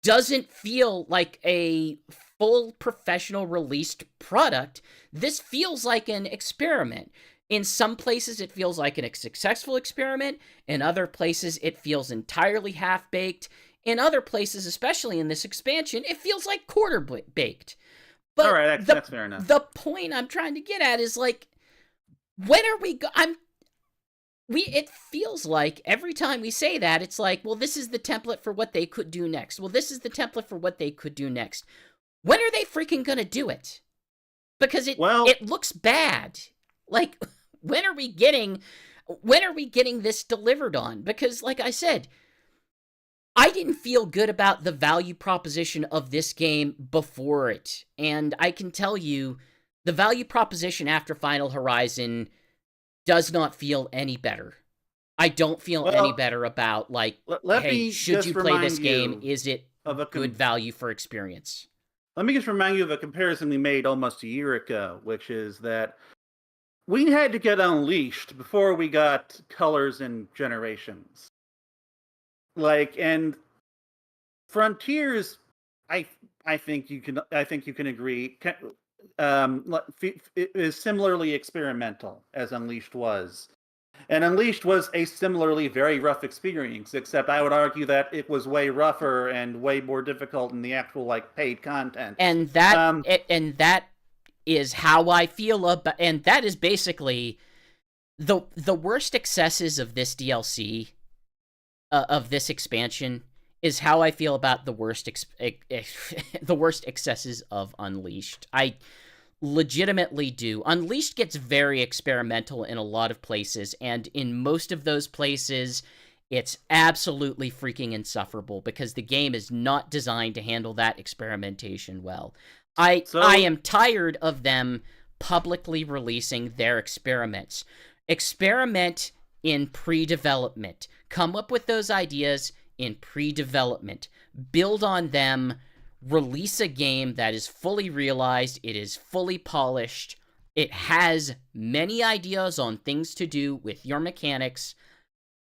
doesn't feel like a full professional released product. This feels like an experiment. In some places, it feels like a successful experiment. In other places, it feels entirely half-baked. In other places, especially in this expansion, it feels like quarter-baked. But all right, that's fair enough. The point I'm trying to get at is, like, when are we it feels like every time we say that, it's like, well, this is the template for what they could do next. Well, this is the template for what they could do next. When are they freaking gonna do it? Because it looks bad. Like, when are we getting this delivered on? Because, like I said, I didn't feel good about the value proposition of this game before it. And I can tell you, the value proposition after Final Horizon does not feel any better. I don't feel any better about, like, hey, should you play this game? Is it good value for experience? Let me just remind you of a comparison we made almost a year ago, which is that we had to get Unleashed before we got Colors and Generations. Like, and Frontiers I think you can agree. It is similarly experimental as Unleashed was. And Unleashed was a similarly very rough experience, except I would argue that it was way rougher and way more difficult in the actual like paid content. And that is how I feel about, and that is basically the worst excesses of this DLC, of this expansion, is how I feel about the worst the worst excesses of Unleashed. I legitimately do. Unleashed gets very experimental in a lot of places, and in most of those places, it's absolutely freaking insufferable because the game is not designed to handle that experimentation well. I am tired of them publicly releasing their experiments. Experiment in pre-development. Come up with those ideas in pre-development. Build on them. Release a game that is fully realized, it is fully polished, it has many ideas on things to do with your mechanics,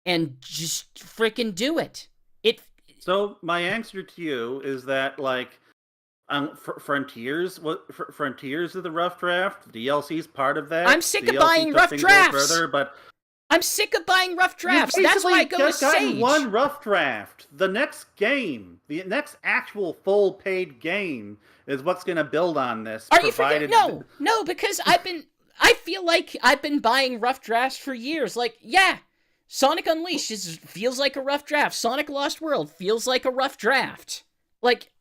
and just freaking do it. So my answer to you is that, like, Frontiers is the rough draft. DLC is part of that. I'm sick of buying rough drafts. Further, but I'm sick of buying rough drafts. That's why I go to Sage. One rough draft. The next game, the next actual full paid game, is what's going to build on this. Are you forgetting? No, because I feel like I've been buying rough drafts for years. Like, yeah, Sonic Unleashed feels like a rough draft. Sonic Lost World feels like a rough draft. Like,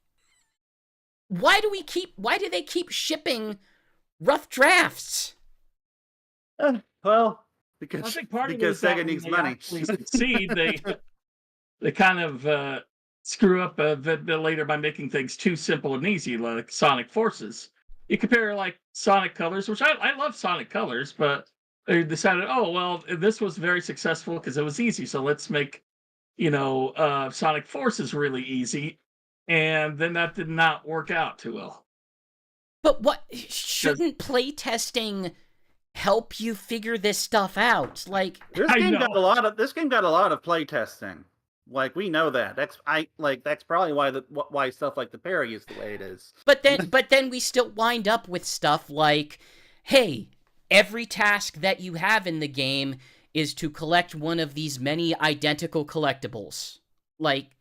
why do they keep shipping rough drafts? Well, I think part of Sega needs money. Succeed, they kind of screw up a bit later by making things too simple and easy, like Sonic Forces. You compare like Sonic Colors, which I love Sonic Colors, but they decided, oh well, this was very successful because it was easy, so let's make Sonic Forces really easy, and then that did not work out too well. But what shouldn't playtesting help you figure this stuff out? Like, this game got a lot of playtesting. Like, we know that. That's probably why stuff like the parry is the way it is. But then we still wind up with stuff like, hey, every task that you have in the game is to collect one of these many identical collectibles. Like,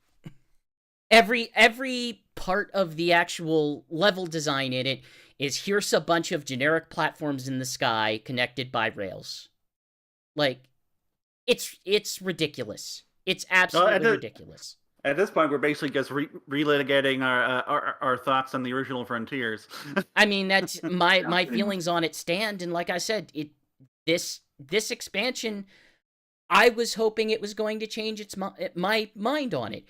every part of the actual level design in it is, here's a bunch of generic platforms in the sky connected by rails. Like, it's ridiculous. It's absolutely ridiculous. At this point, we're basically just relitigating our thoughts on the original Frontiers. I mean, that's my feelings on it stand, and like I said, this expansion, I was hoping it was going to change my mind on it.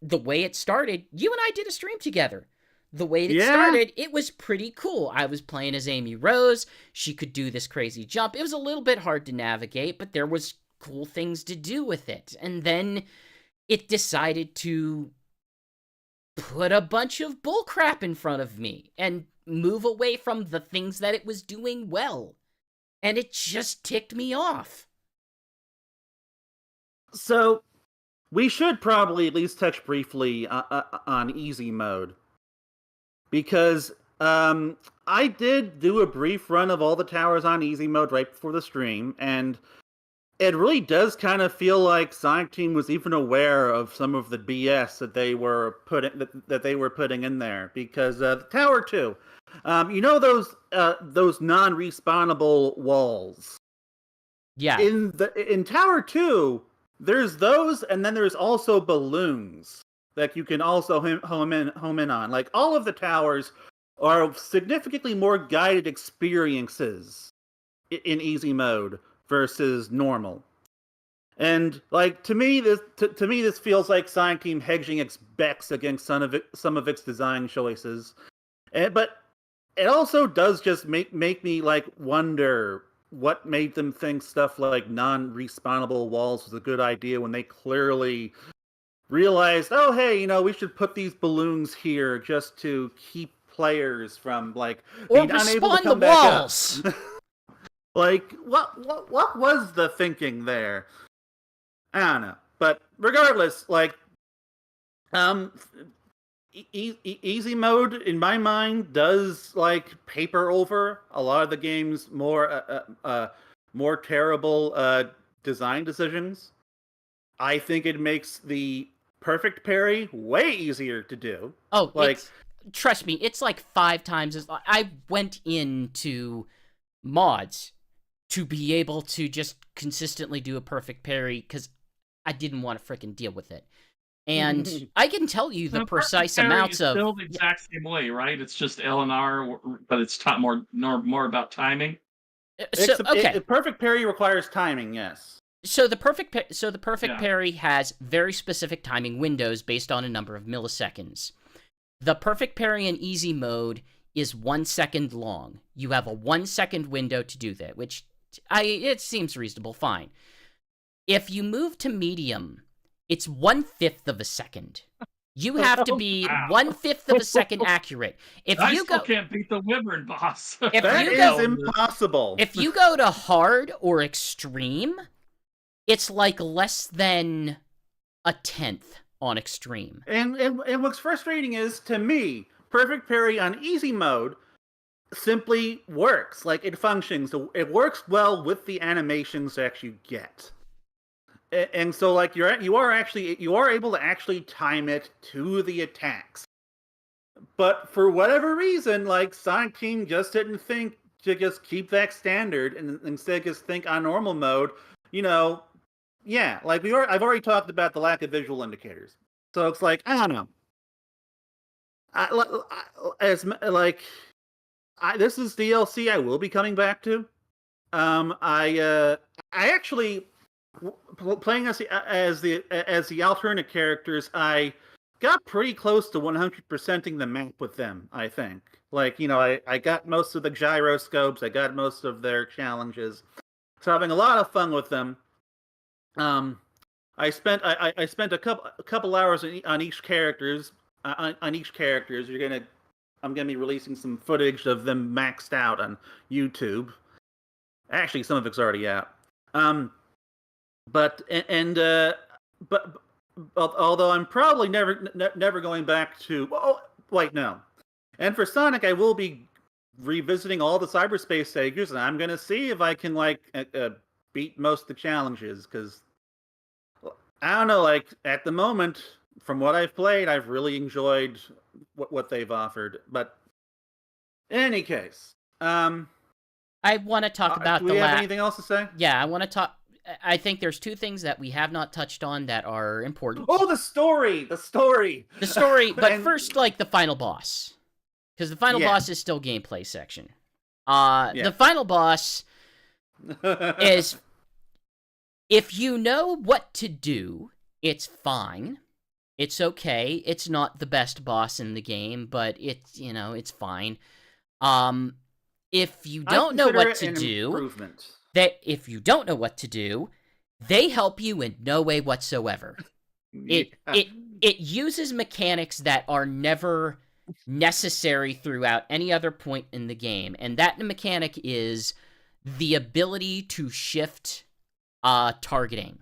The way it started, you and I did a stream together. The way it started, it was pretty cool. I was playing as Amy Rose. She could do this crazy jump. It was a little bit hard to navigate, but there was cool things to do with it. And then it decided to put a bunch of bullcrap in front of me and move away from the things that it was doing well. And it just ticked me off. So, we should probably at least touch briefly on easy mode. Because I did do a brief run of all the towers on easy mode right before the stream, and it really does kind of feel like Sonic Team was even aware of some of the BS that they were putting in there. Because Tower 2, those non-respawnable walls. Yeah. In Tower 2, there's those, and then there's also balloons that you can also home in on. Like, all of the towers are significantly more guided experiences in easy mode versus normal. And like, to me this feels like Sonic Team hedging its bets against some of its design choices. But it also does just make me like wonder what made them think stuff like non-respawnable walls was a good idea when they clearly realized, oh hey, we should put these balloons here just to keep players from being unable to come back walls. Up. Like, what was the thinking there? I don't know. But regardless, easy mode, in my mind, does like paper over a lot of the game's more terrible design decisions. I think it makes the perfect parry way easier to do. Oh, like, trust me, it's like 5 times as. I went into mods to be able to just consistently do a perfect parry because I didn't want to freaking deal with it. And I can tell you the precise amounts of. Still the exact same way, right? It's just L and R, but it's more about timing. Perfect parry requires timing, yes. So the perfect parry has very specific timing windows based on a number of milliseconds. The perfect parry in easy mode is 1 second long. You have a 1 second window to do that, which it seems reasonable, fine. If you move to medium, it's 1/5 of a second. You have to be 1/5 of a second accurate. If I you still can't beat the Wyvern boss. That is impossible. If you go to hard or extreme, it's like less than 1/10 on extreme. And what's frustrating is, to me, perfect parry on easy mode simply works. Like, it functions. It works well with the animations that you get. And so, like, you are able to actually time it to the attacks. But for whatever reason, like, Sonic Team just didn't think to just keep that standard and instead just think on normal mode, yeah, like I've already talked about the lack of visual indicators. So it's like, I don't know. This is DLC I will be coming back to. I actually, playing as the alternate characters, I got pretty close to 100%ing the map with them, I think. Like, I got most of the gyroscopes, I got most of their challenges. So having a lot of fun with them. I spent a couple hours on each characters. I'm gonna be releasing some footage of them maxed out on YouTube. Actually, some of it's already out. But although I'm probably never going back to. Oh, wait, no. And for Sonic, I will be revisiting all the cyberspace stages, and I'm gonna see if I can beat most of the challenges, because I don't know, like, at the moment, from what I've played, I've really enjoyed what they've offered. But in any case, I want to talk about do we have anything else to say? Yeah, I want to talk. I think there's 2 things that we have not touched on that are important. Oh, the story! But first, like, the final boss. Because the final boss is still gameplay section. The final boss is, if you know what to do, it's fine. It's okay. It's not the best boss in the game, but it's fine. If you don't know what to do, they help you in no way whatsoever. It uses mechanics that are never necessary throughout any other point in the game, and that mechanic is the ability to shift targeting.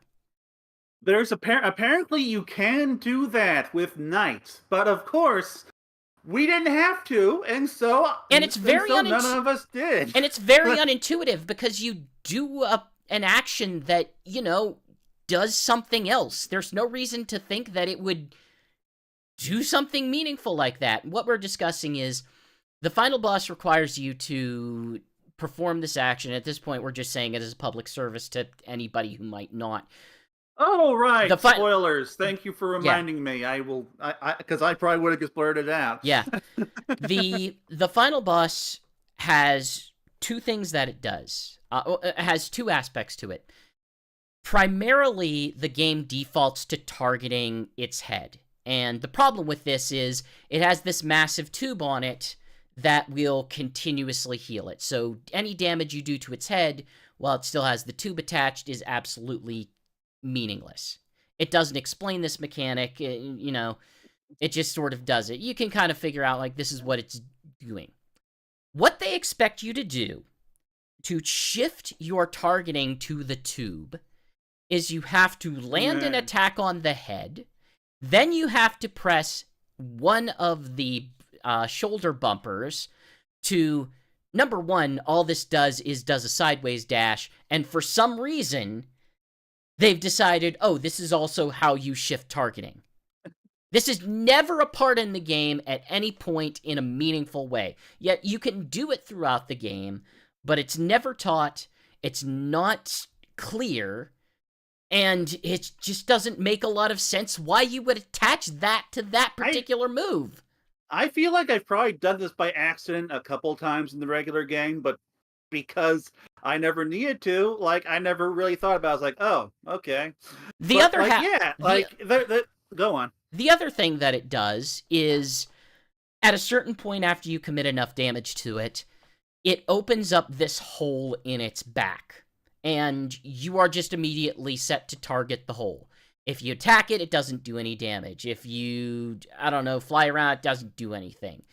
There's apparently you can do that with Knight, but of course we didn't have to, and it's very none of us did. And it's very unintuitive because you do an action that does something else. There's no reason to think that it would do something meaningful like that. What we're discussing is the final boss requires you to perform this action. At this point, we're just saying it as a public service to anybody who might not. Oh, right. Spoilers. Thank you for reminding me. I will, because I probably would have just blurted it out. Yeah. The final boss has 2 things that it does. It has 2 aspects to it. Primarily, the game defaults to targeting its head. And the problem with this is it has this massive tube on it that will continuously heal it. So any damage you do to its head, while it still has the tube attached, is absolutely meaningless. It doesn't explain this mechanic, it just sort of does it. You can kind of figure out, like, this is what it's doing. What they expect you to do to shift your targeting to the tube is you have to land an attack on the head, then you have to press one of the shoulder bumpers to, number one, all this does a sideways dash, and for some reason, they've decided, oh, this is also how you shift targeting. This is never a part in the game at any point in a meaningful way. Yet you can do it throughout the game, but it's never taught, it's not clear, and it just doesn't make a lot of sense why you would attach that to that particular move. I feel like I've probably done this by accident a couple times in the regular game, but because I never needed to, like, I never really thought about it. I was like, oh, okay. The other go on. The other thing that it does is, at a certain point after you commit enough damage to it, it opens up this hole in its back, and you are just immediately set to target the hole. If you attack it, it doesn't do any damage. If you, I don't know, fly around, it doesn't do anything.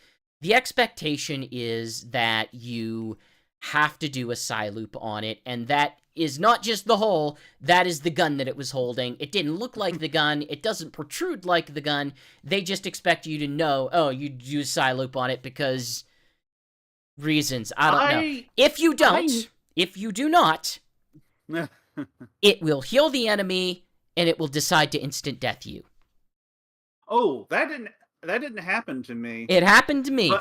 The expectation is that you have to do a Psy-loop on it, and that is not just the hole, that is the gun that it was holding. It didn't look like the gun, it doesn't protrude like the gun, they just expect you to know, oh, you do a Psy-loop on it because reasons, I don't know. If you do not, it will heal the enemy, and it will decide to instant death you. Oh, that didn't happen to me. It happened to me.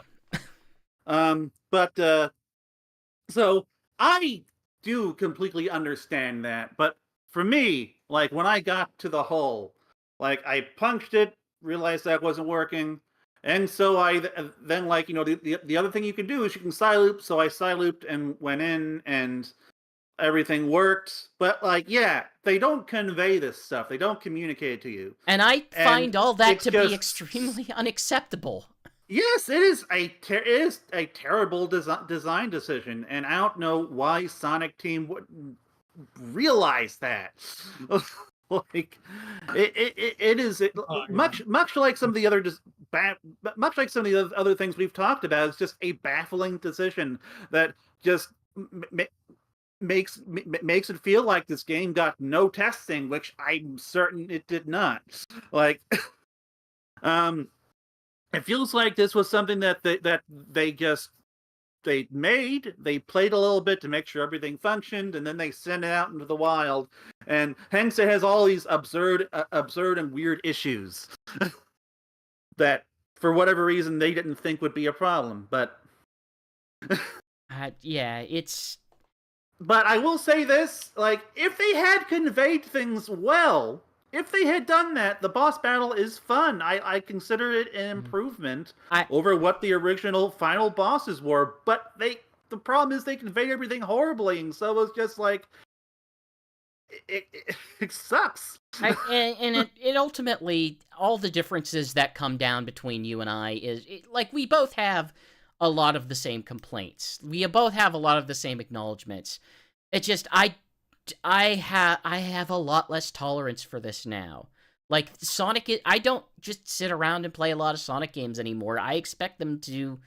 So I do completely understand that, but for me, like, when I got to the hole, like, I punched it, realized that wasn't working, and so I then, like, you know, the other thing you can do is you can Psy-loop, so I Psy-looped and went in, and everything worked. But, like, yeah, they don't convey this stuff. They don't communicate it to you. And I find all that to be extremely unacceptable. Yes, it is a terrible design decision, and I don't know why Sonic Team wouldn't realize that. Like, it is much like some of the other other things we've talked about. It's just a baffling decision that just makes it feel like this game got no testing, which I'm certain it did not. Like, it feels like this was something that they played a little bit to make sure everything functioned, and then they sent it out into the wild, and hence it has all these absurd and weird issues that for whatever reason they didn't think would be a problem. But yeah, it's. But I will say this: like, if they had conveyed things well. If they had done that, the boss battle is fun. I consider it an improvement over what the original final bosses were. But the problem is they conveyed everything horribly, and so it was just like it sucks. And it ultimately, all the differences that come down between you and I is like, we both have a lot of the same complaints. We both have a lot of the same acknowledgments. It's just I have a lot less tolerance for this now. Like, Sonic, I don't just sit around and play a lot of Sonic games anymore. I expect them to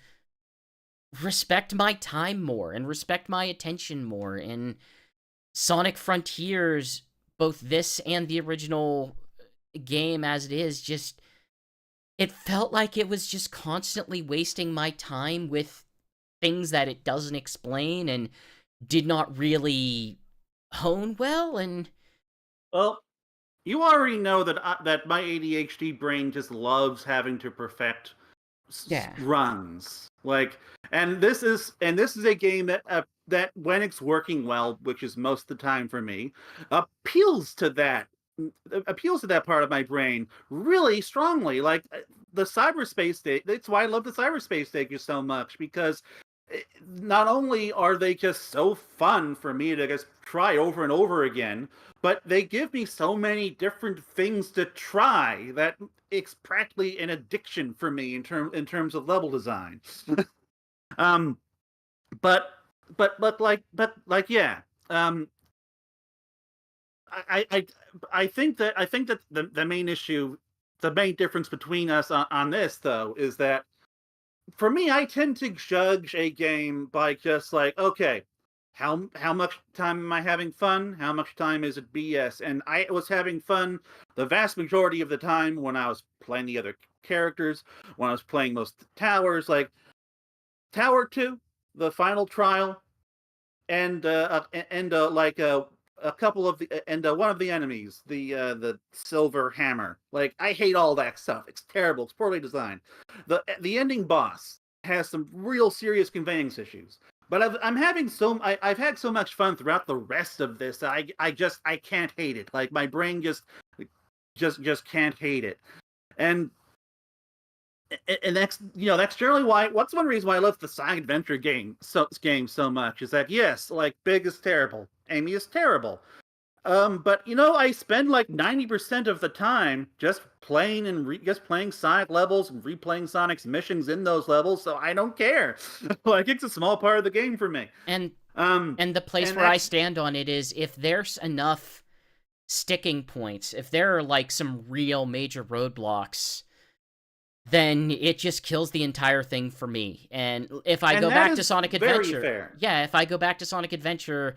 respect my time more and respect my attention more. And Sonic Frontiers, both this and the original game as it is, just, it felt like it was just constantly wasting my time with things that it doesn't explain and did not really hone well. And well, you already know that my ADHD brain just loves having to perfect runs. Like, and this is a game that when it's working well, which is most of the time for me, appeals to that part of my brain really strongly. Like, the cyberspace stage. That's why I love the cyberspace stages so much, because not only are they just so fun for me to just try over and over again, but they give me so many different things to try that it's practically an addiction for me in terms of level design. But yeah. I think that the main issue, the main difference between us on this, though, is that for me, I tend to judge a game by just like, okay, how much time am I having fun? How much time is it BS? And I was having fun the vast majority of the time when I was playing the other characters when I was playing most towers, like Tower 2, the final trial, and like a couple of the and one of the enemies, the silver hammer. Like, I hate all that stuff. It's terrible. It's poorly designed. The ending boss has some real serious conveyance issues. But I've had so much fun throughout the rest of this. I can't hate it. Like, my brain just can't hate it. And that's generally why. What's one reason why I love the Sonic Adventure game so much is that, yes, like, Big is terrible, Amy is terrible, but I spend like 90% of the time just playing Sonic levels and replaying Sonic's missions in those levels, so I don't care. Like, it's a small part of the game for me. And the place where I stand on it is, if there's enough sticking points, if there are like some real major roadblocks, then it just kills the entire thing for me. And if I go back to Sonic Adventure, if I go back to Sonic Adventure,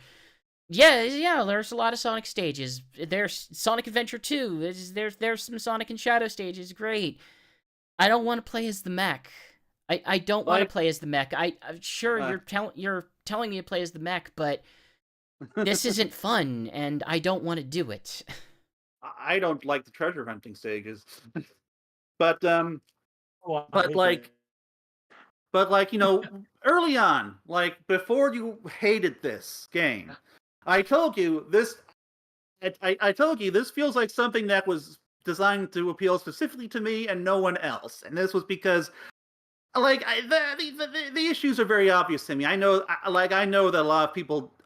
there's a lot of Sonic stages. There's Sonic Adventure 2. There's some Sonic and Shadow stages. Great. I don't want to play as the mech. I don't want to play as the mech. I'm sure you're telling me to play as the mech, but this isn't fun, and I don't want to do it. I don't like the treasure hunting stages, but like, early on, like, before you hated this game, I told you this feels like something that was designed to appeal specifically to me and no one else. And this was because, like, the issues are very obvious to me. I know that a lot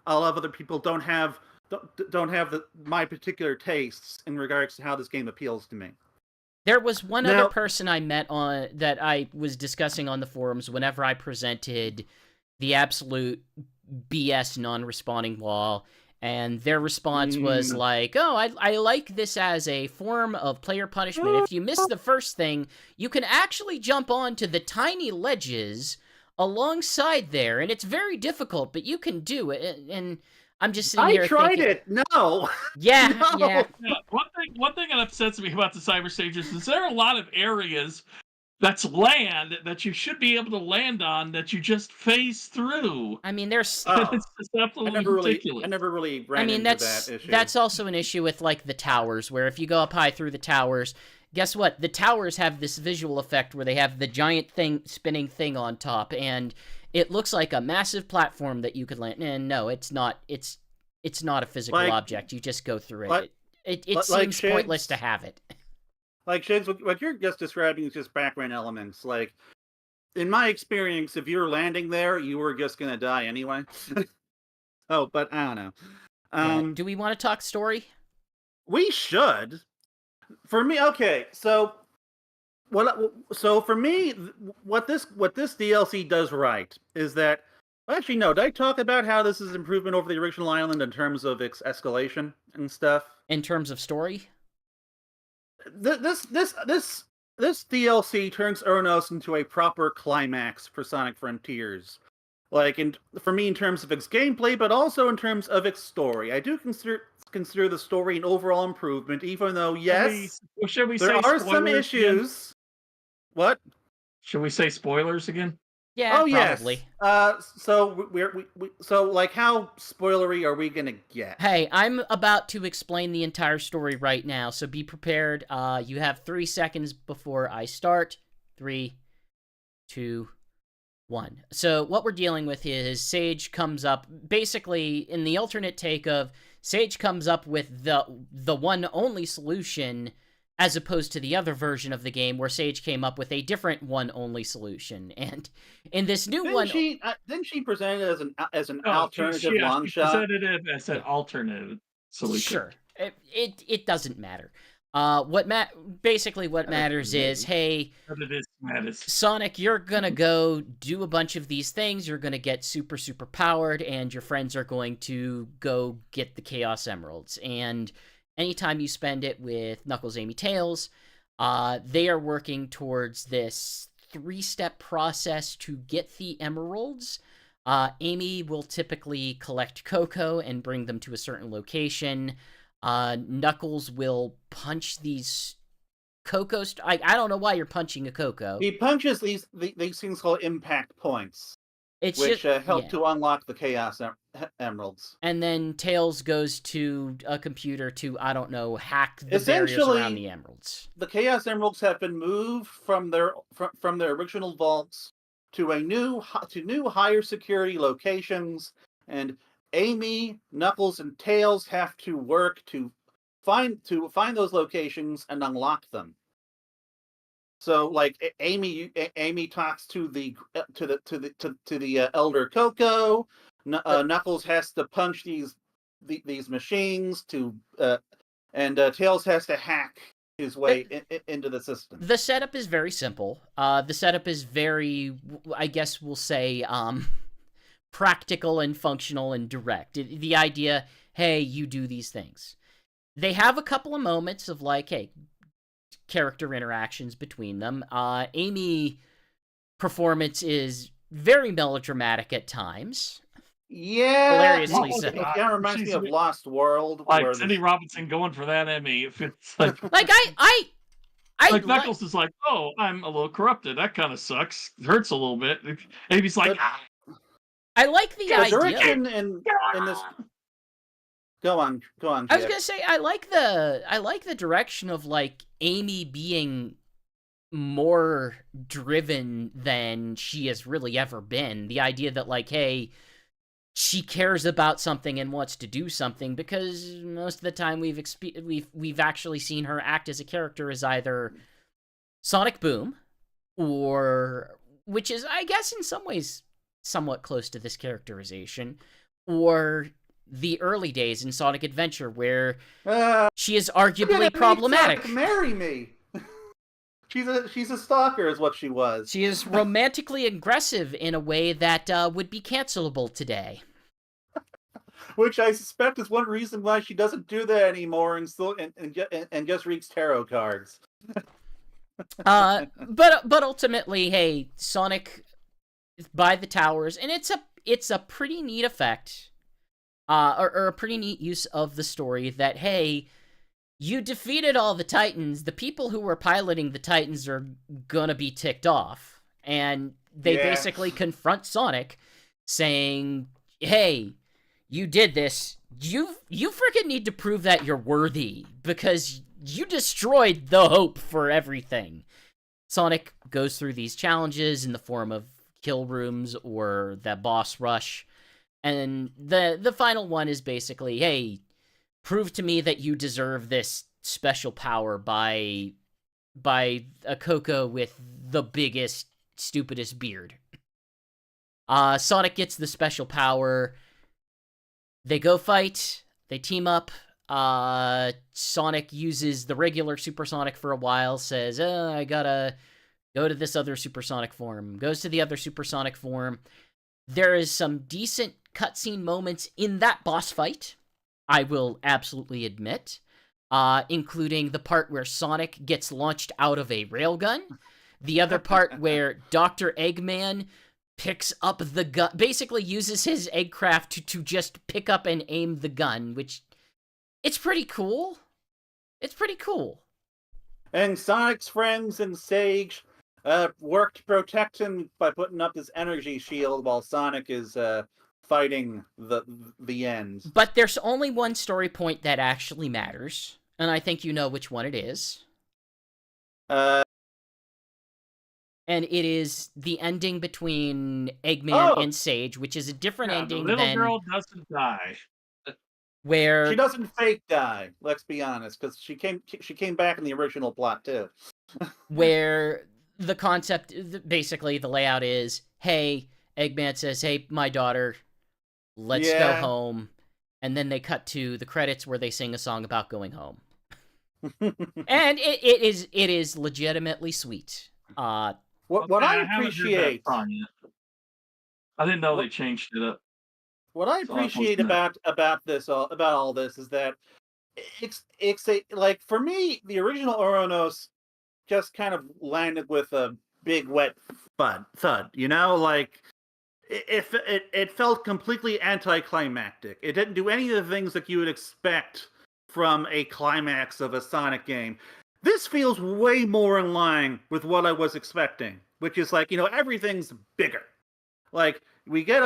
of other people don't have my particular tastes in regards to how this game appeals to me. There was one other person I met that I was discussing on the forums whenever I presented the absolute BS non-responding wall, and their response was like, oh, I like this as a form of player punishment. If you miss the first thing, you can actually jump onto the tiny ledges alongside there, and it's very difficult, but you can do it. And I'm just sitting here tried thinking, it. No. Yeah. One thing that upsets me about the cyber stages is there are a lot of areas that's land that you should be able to land on that you just phase through. I mean, there's it's just absolutely ridiculous. I never really ran into that issue. That's also an issue with, like, the towers, where if you go up high through the towers, guess what? The towers have this visual effect where they have the giant spinning thing on top, and it looks like a massive platform that you could land. And no, it's not. It's not a physical object. You just go through it. It seems pointless to have it. Like, Shigs, what you're just describing is just background elements. Like, in my experience, if you're landing there, you were just gonna die anyway. Oh, but I don't know. Do we want to talk story? We should. For me, okay. So for me, what this DLC does right is that. Actually, no. Did I talk about how this is improvement over the original island in terms of its escalation and stuff? In terms of story? This DLC turns Urnos into a proper climax for Sonic Frontiers. Like, for me, in terms of its gameplay, but also in terms of its story. I do consider the story an overall improvement, even though, yes, there are some issues. Again? What? Should we say spoilers again? Yeah, probably. Yes. So so, like, how spoilery are we gonna get? Hey, I'm about to explain the entire story right now, so be prepared. You have 3 seconds before I start. 3, 2, 1. So what we're dealing with is Sage comes up, basically in the alternate take of Sage comes up with the one only solution, as opposed to the other version of the game where Sage came up with a different one-only solution. And in this new one... Didn't she present it as an alternative long shot? She presented it as an alternative solution. Sure. It doesn't matter. Basically what matters is, hey, Sonic, you're gonna go do a bunch of these things, you're gonna get super, super powered, and your friends are going to go get the Chaos Emeralds. And anytime you spend it with Knuckles, Amy, Tails, they are working towards this 3-step process to get the emeralds. Amy will typically collect Coco and bring them to a certain location. Knuckles will punch these Coco. I don't know why you're punching a Coco. He punches these things called impact points, It's which just, help yeah. to unlock the Chaos Emeralds. And then Tails goes to a computer to, I don't know, hack the barriers around the emeralds. The Chaos Emeralds have been moved from their original vaults to new higher security locations, and Amy, Knuckles, and Tails have to work to find those locations and unlock them. So, like, Amy talks to the Elder Coco. Knuckles has to punch these machines and Tails has to hack his way into the system. The setup is very simple. The setup is very, I guess we'll say, practical and functional and direct. The idea, hey, you do these things. They have a couple of moments of, like, hey, character interactions between them. Amy performance is very melodramatic at times. Yeah, hilariously so. It kind of reminds me of Lost World. Like Cindy Robinson going for that Emmy. If it's like, like Knuckles is like, oh, I'm a little corrupted. That kind of sucks. It hurts a little bit. Amy's like, I like the idea. Direction in this. Go on. I was gonna say I like the direction of, like, Amy being more driven than she has really ever been. The idea that, like, hey, she cares about something and wants to do something, because most of the time we've actually seen her act as a character as either Sonic Boom, or, which is, I guess, in some ways somewhat close to this characterization, or the early days in Sonic Adventure, where she is arguably problematic. Marry me. She's a stalker, is what she was. She is romantically aggressive in a way that would be cancelable today. Which I suspect is one reason why she doesn't do that anymore and just reads tarot cards. But ultimately, hey, Sonic is by the towers, and it's a pretty neat effect. Or a pretty neat use of the story that, hey, you defeated all the Titans. The people who were piloting the Titans are gonna be ticked off. And they basically confront Sonic, saying, hey, you did this. You freaking need to prove that you're worthy, because you destroyed the hope for everything. Sonic goes through these challenges in the form of kill rooms or the boss rush. And the final one is basically, hey, prove to me that you deserve this special power by a Coco with the biggest, stupidest beard. Sonic gets the special power. They go fight. They team up. Sonic uses the regular Supersonic for a while, says, I gotta go to this other Supersonic form. Goes to the other Supersonic form. There is some decent cutscene moments in that boss fight, I will absolutely admit, including the part where Sonic gets launched out of a railgun, the other part where Dr. Eggman picks up the gun, basically uses his eggcraft to just pick up and aim the gun, which, it's pretty cool. It's pretty cool. And Sonic's friends and Sage work to protect him by putting up this energy shield while Sonic is fighting the end. But there's only one story point that actually matters, and I think you know which one it is. And it is the ending between Eggman and Sage, which is a different ending the little girl doesn't die. Where she doesn't fake die, let's be honest, because she came back in the original plot too. Where the concept, basically the layout is, hey, Eggman says, hey, my daughter, let's go home. And then they cut to the credits where they sing a song about going home. And it is legitimately sweet. What I appreciate, I didn't know they changed it up. What I appreciate about all this is that it's a, like, for me, the original Oronos just kind of landed with a big wet thud, you know, like it felt completely anticlimactic. It didn't do any of the things that you would expect from a climax of a Sonic game. This feels way more in line with what I was expecting, which is like, everything's bigger. Like we get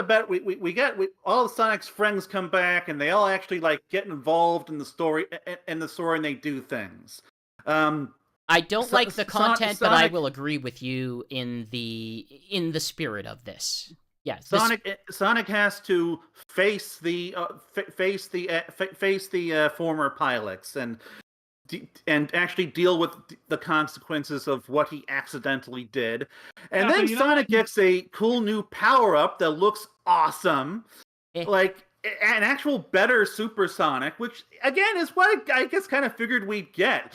all of Sonic's friends come back, and they all actually like get involved in the story, and they do things. I don't like the content, but I will agree with you in the spirit of this. Yeah, Sonic has to face the former pilots and actually deal with the consequences of what he accidentally did. And then Sonic gets a cool new power-up that looks awesome. Like an actual better Super Sonic, which, again, is what I guess kind of figured we'd get.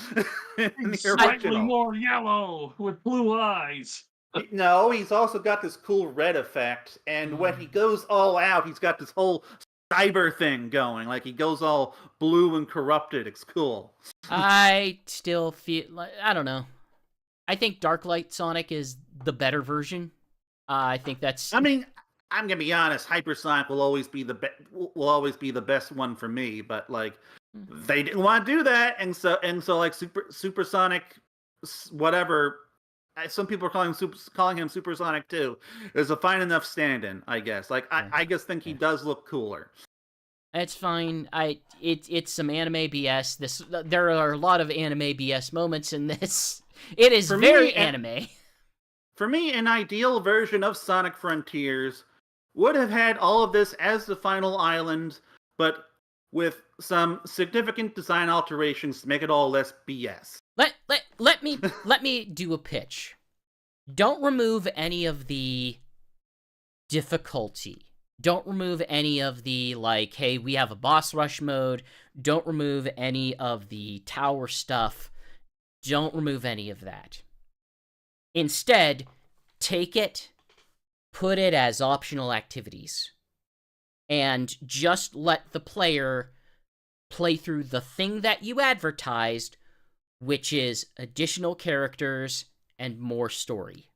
Slightly more yellow with blue eyes. No, he's also got this cool red effect. And when he goes all out, he's got this whole cyber thing going. Like, he goes all blue and corrupted. It's cool. I still feel like, I don't know. I think Darklight Sonic is the better version. I think that's... I mean, I'm gonna be honest. Hypersonic will always be the best one for me. But like, they didn't want to do that, and so like Supersonic, whatever. Some people are calling him Supersonic too. Is a fine enough stand-in, I guess. Like, I just think he does look cooler. It's fine. It's some anime BS. There are a lot of anime BS moments in this. It is very anime. For me, an ideal version of Sonic Frontiers would have had all of this as the final island, but with some significant design alterations to make it all less BS. Let me do a pitch. Don't remove any of the difficulty. Don't remove any of the, like, hey, we have a boss rush mode. Don't remove any of the tower stuff. Don't remove any of that. Instead, take it, put it as optional activities, and just let the player play through the thing that you advertised, which is additional characters and more story.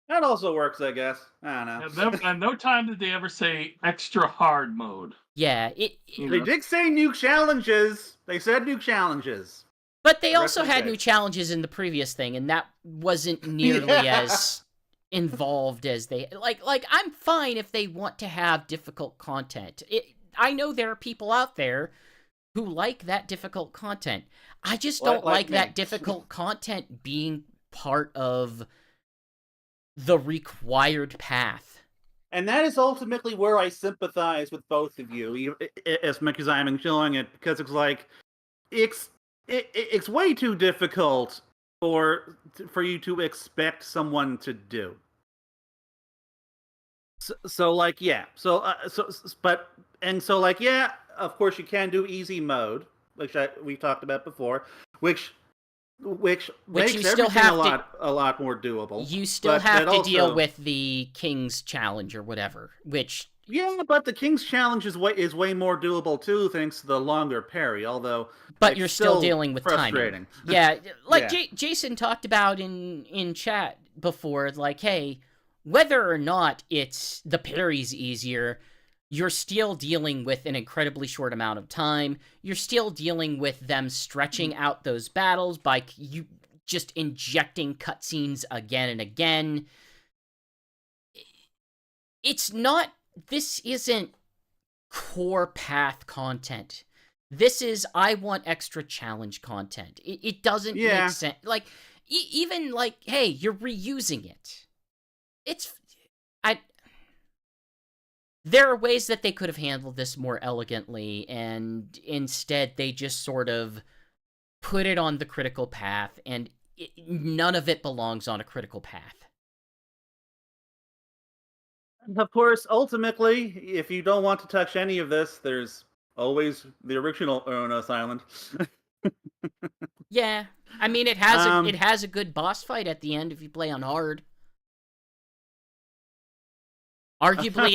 That also works, I guess. I don't know. And no time did they ever say extra hard mode. Yeah, they did say new challenges. They said new challenges. But they also had new challenges in the previous thing, and that wasn't nearly as involved as they... Like, I'm fine if they want to have difficult content. I know there are people out there who like that difficult content. I just don't like that difficult content being part of the required path. And that is ultimately where I sympathize with both of you, as much as I'm enjoying it, because it's like, it's way too difficult for you to expect someone to do. So like, yeah. So yeah, of course you can do easy mode, which we talked about before, which makes everything a lot more doable. You still have to deal with the King's Challenge or whatever, which... Yeah, but the King's Challenge is way more doable too, thanks to the longer parry, although... But you're still dealing with frustrating. timing. Yeah, like Jason talked about in chat before, like, hey, whether or not it's the parry's easier, you're still dealing with an incredibly short amount of time. You're still dealing with them stretching out those battles by you just injecting cutscenes again and again. It's not... This isn't core path content. This is, I want extra challenge content. It doesn't make sense. Like, even like, hey, you're reusing it. There are ways that they could have handled this more elegantly, and instead they just sort of put it on the critical path, and none of it belongs on a critical path. And of course, ultimately, if you don't want to touch any of this, there's always the original Uranus Island. Yeah, I mean, it has a good boss fight at the end if you play on hard. Arguably,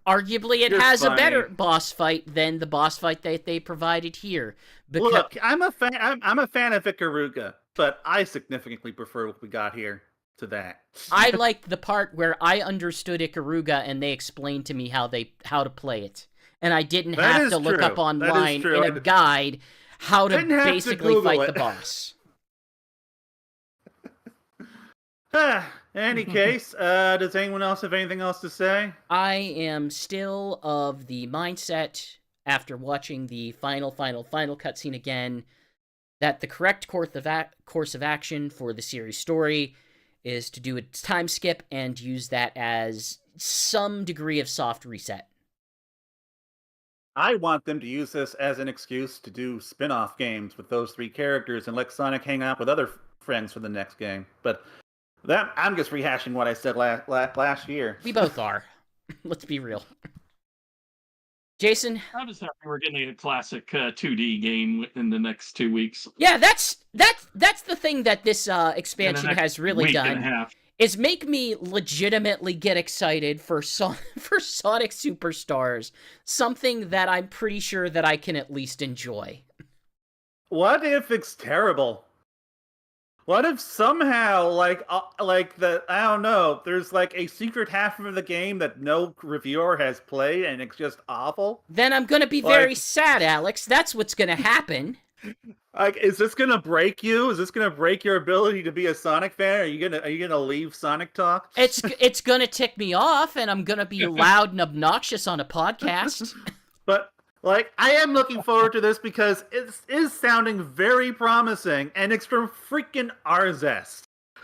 it has a better boss fight than the boss fight that they provided here. Look, I'm a fan of Ikaruga, but I significantly prefer what we got here to that. I liked the part where I understood Ikaruga and they explained to me how to play it, and I didn't have to look up online in a guide how to Didn't have to basically Google fight it. the boss. Any case, does anyone else have anything else to say? I am still of the mindset, after watching the final cutscene again, that the correct course of action for the series story is to do a time skip and use that as some degree of soft reset. I want them to use this as an excuse to do spin-off games with those 3 characters and let Sonic hang out with other friends for the next game. But that I'm just rehashing what I said last year. We both are. Let's be real. Jason? I'm just happy we're getting a classic 2D game in the next 2 weeks. Yeah, that's the thing that this expansion has really done, is make me legitimately get excited for Sonic Superstars, something that I'm pretty sure that I can at least enjoy. What if it's terrible? What if somehow, like I don't know, there's like a secret half of the game that no reviewer has played and it's just awful? Then I'm gonna be very sad, Alex. That's what's gonna happen. Like, is this gonna break you? Is this gonna break your ability to be a Sonic fan? Are you gonna leave Sonic Talk? It's gonna tick me off, and I'm gonna be loud and obnoxious on a podcast. But like, I am looking forward to this because it is sounding very promising, and it's from freaking Arzest.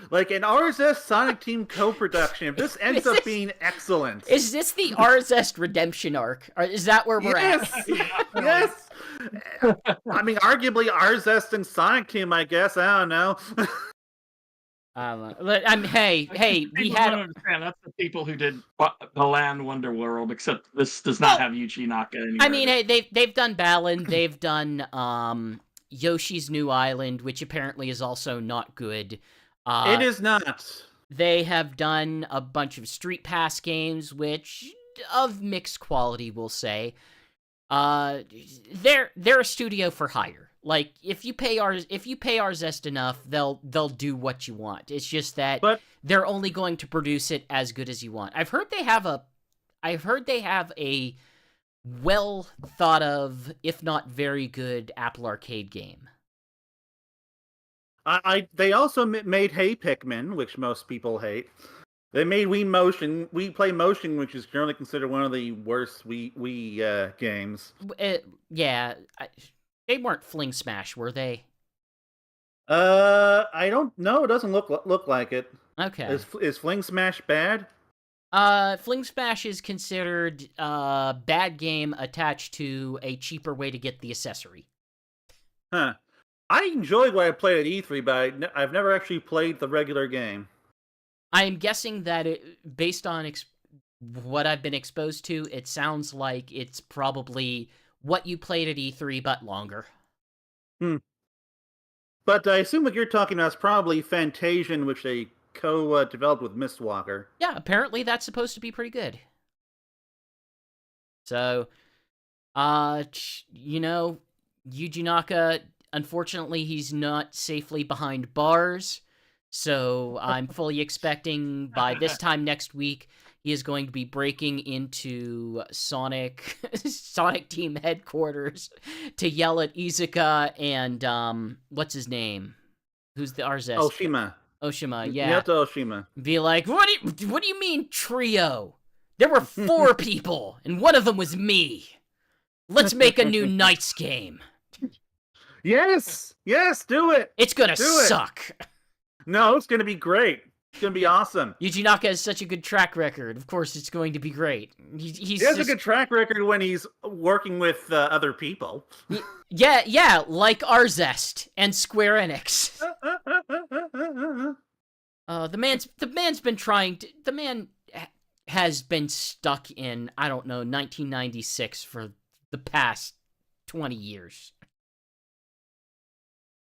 Like an Arzest Sonic Team co-production. If this ends up being excellent, is this the Arzest redemption arc? Or is that where we're at? Yes. I mean, arguably Arzest and Sonic Team. I guess I don't know. Hey, we had. Understand, that's the people who did the Land Wonderworld, except this does not have Yuji Naka anymore. I mean, hey, they've done Balan, they've done Yoshi's New Island, which apparently is also not good. It is not. They have done a bunch of Street Pass games, which of mixed quality, we'll say. They're a studio for hire. Like, if you pay Arzest enough, they'll do what you want. It's just that they're only going to produce it as good as you want. I've heard they have a well thought of, if not very good, Apple Arcade game. They also made Hey Pikmin, which most people hate. They made We Play Motion, which is currently considered one of the worst Wii games. They weren't Fling Smash, were they? I don't know. It doesn't look like it. Okay. Is Fling Smash bad? Fling Smash is considered a bad game attached to a cheaper way to get the accessory. Huh. I enjoyed what I played at E3, but I've never actually played the regular game. I'm guessing that based on what I've been exposed to, it sounds like it's probably what you played at E3, but longer. But I assume what you're talking about is probably Fantasian, which they co-developed with Mistwalker. Yeah, apparently that's supposed to be pretty good. So, Yuji Naka, unfortunately, he's not safely behind bars. So I'm fully expecting by this time next week, he is going to be breaking into Sonic Team headquarters to yell at Izuka and what's his name? Who's the Arzest? Oshima, yeah. Miyato Oshima. Be like, what do you mean trio? There were 4 people, and one of them was me. Let's make a new Knights game. Yes, do it. It's gonna suck. No, it's gonna be great. It's gonna be awesome. Yuji Naka has such a good track record. Of course, it's going to be great. He has a good track record when he's working with other people. Yeah, like Arzest and Square Enix. The man's been trying to. The man has been stuck in, I don't know, 1996 for the past 20 years.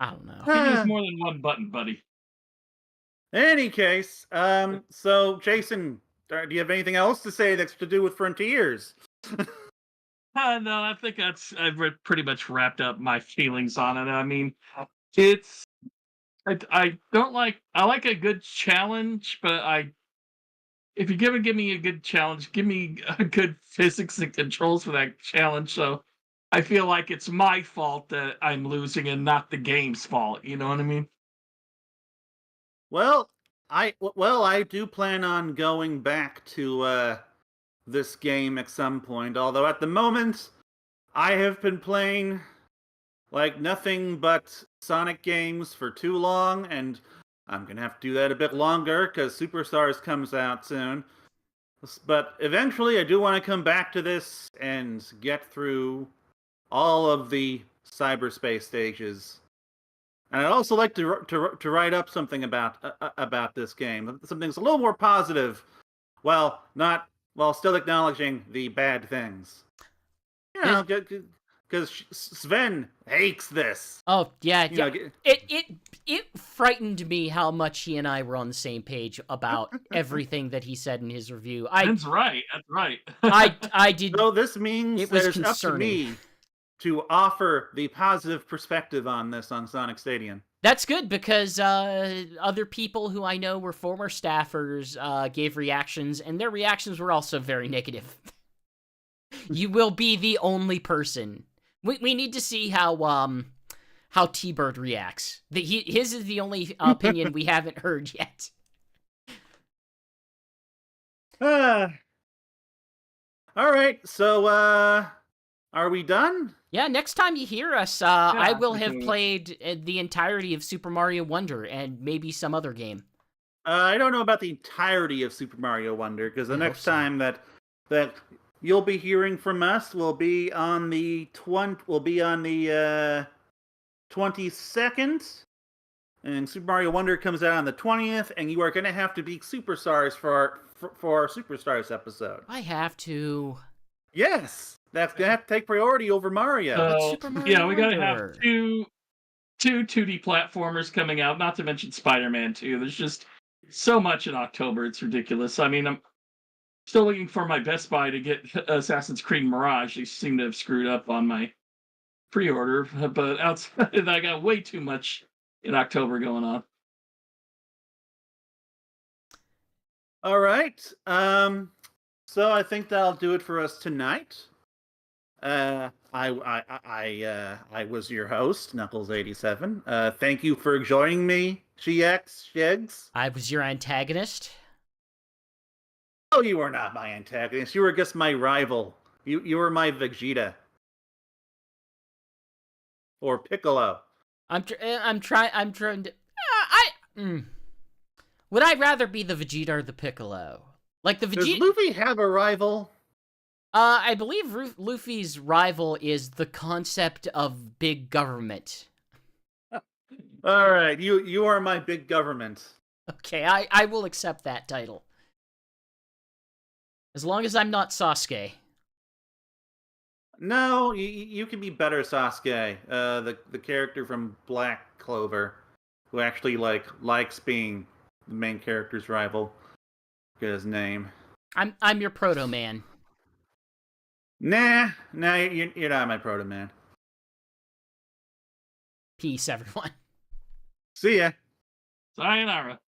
I don't know. He needs more than one button, buddy. Any case, so Jason, do you have anything else to say that's to do with Frontiers? No, I think I've pretty much wrapped up my feelings on it. I mean, I like a good challenge, but if you're gonna give me a good challenge, give me a good physics and controls for that challenge. So I feel like it's my fault that I'm losing and not the game's fault. You know what I mean? Well, I do plan on going back to this game at some point. Although at the moment, I have been playing like nothing but Sonic games for too long, and I'm gonna have to do that a bit longer because Superstars comes out soon. But eventually, I do want to come back to this and get through all of the cyberspace stages. And I'd also like to write up something about this game, something that's a little more positive, while still acknowledging the bad things. You know, because Sven hates this. Oh yeah, You know, it frightened me how much he and I were on the same page about everything that he said in his review. That's right. That's right. I did. So this means It that was it's up to me to offer the positive perspective on this on Sonic Stadium. That's good because other people who I know were former staffers gave reactions, and their reactions were also very negative. You will be the only person. We need to see how T-Bird reacts. His is the only opinion we haven't heard yet. All right, so are we done? Yeah, next time you hear us, I will have played the entirety of Super Mario Wonder and maybe some other game. I don't know about the entirety of Super Mario Wonder because the next time that you'll be hearing from us will be on the 22nd, and Super Mario Wonder comes out on the 20th, and you are going to have to be Superstars for our Superstars episode. I have to. Yes, that's going to have to take priority over Mario. Super Mario Yeah, we got to Wonder? have two 2D platformers coming out, not to mention Spider-Man 2. There's just so much in October, it's ridiculous. I mean, I'm still looking for my Best Buy to get Assassin's Creed Mirage. They seem to have screwed up on my pre-order, but outside, I got way too much in October going on. All right. So I think that'll do it for us tonight. I was your host, Nuckles87. Thank you for joining me, GX, Shigs. I was your antagonist. Oh, you were not my antagonist. You were just my rival. You were my Vegeta. Or Piccolo. I'm trying to. Would I rather be the Vegeta or the Piccolo? Like the Vegeta. Does Luffy have a rival? I believe Luffy's rival is the concept of big government. All right, you are my big government. Okay, I will accept that title. As long as I'm not Sasuke. No, you can be better, Sasuke. The character from Black Clover, who actually likes being the main character's rival. Get his name. I'm your Proto Man. Nah, you're not my Proto Man. Peace, everyone. See ya. Sayonara.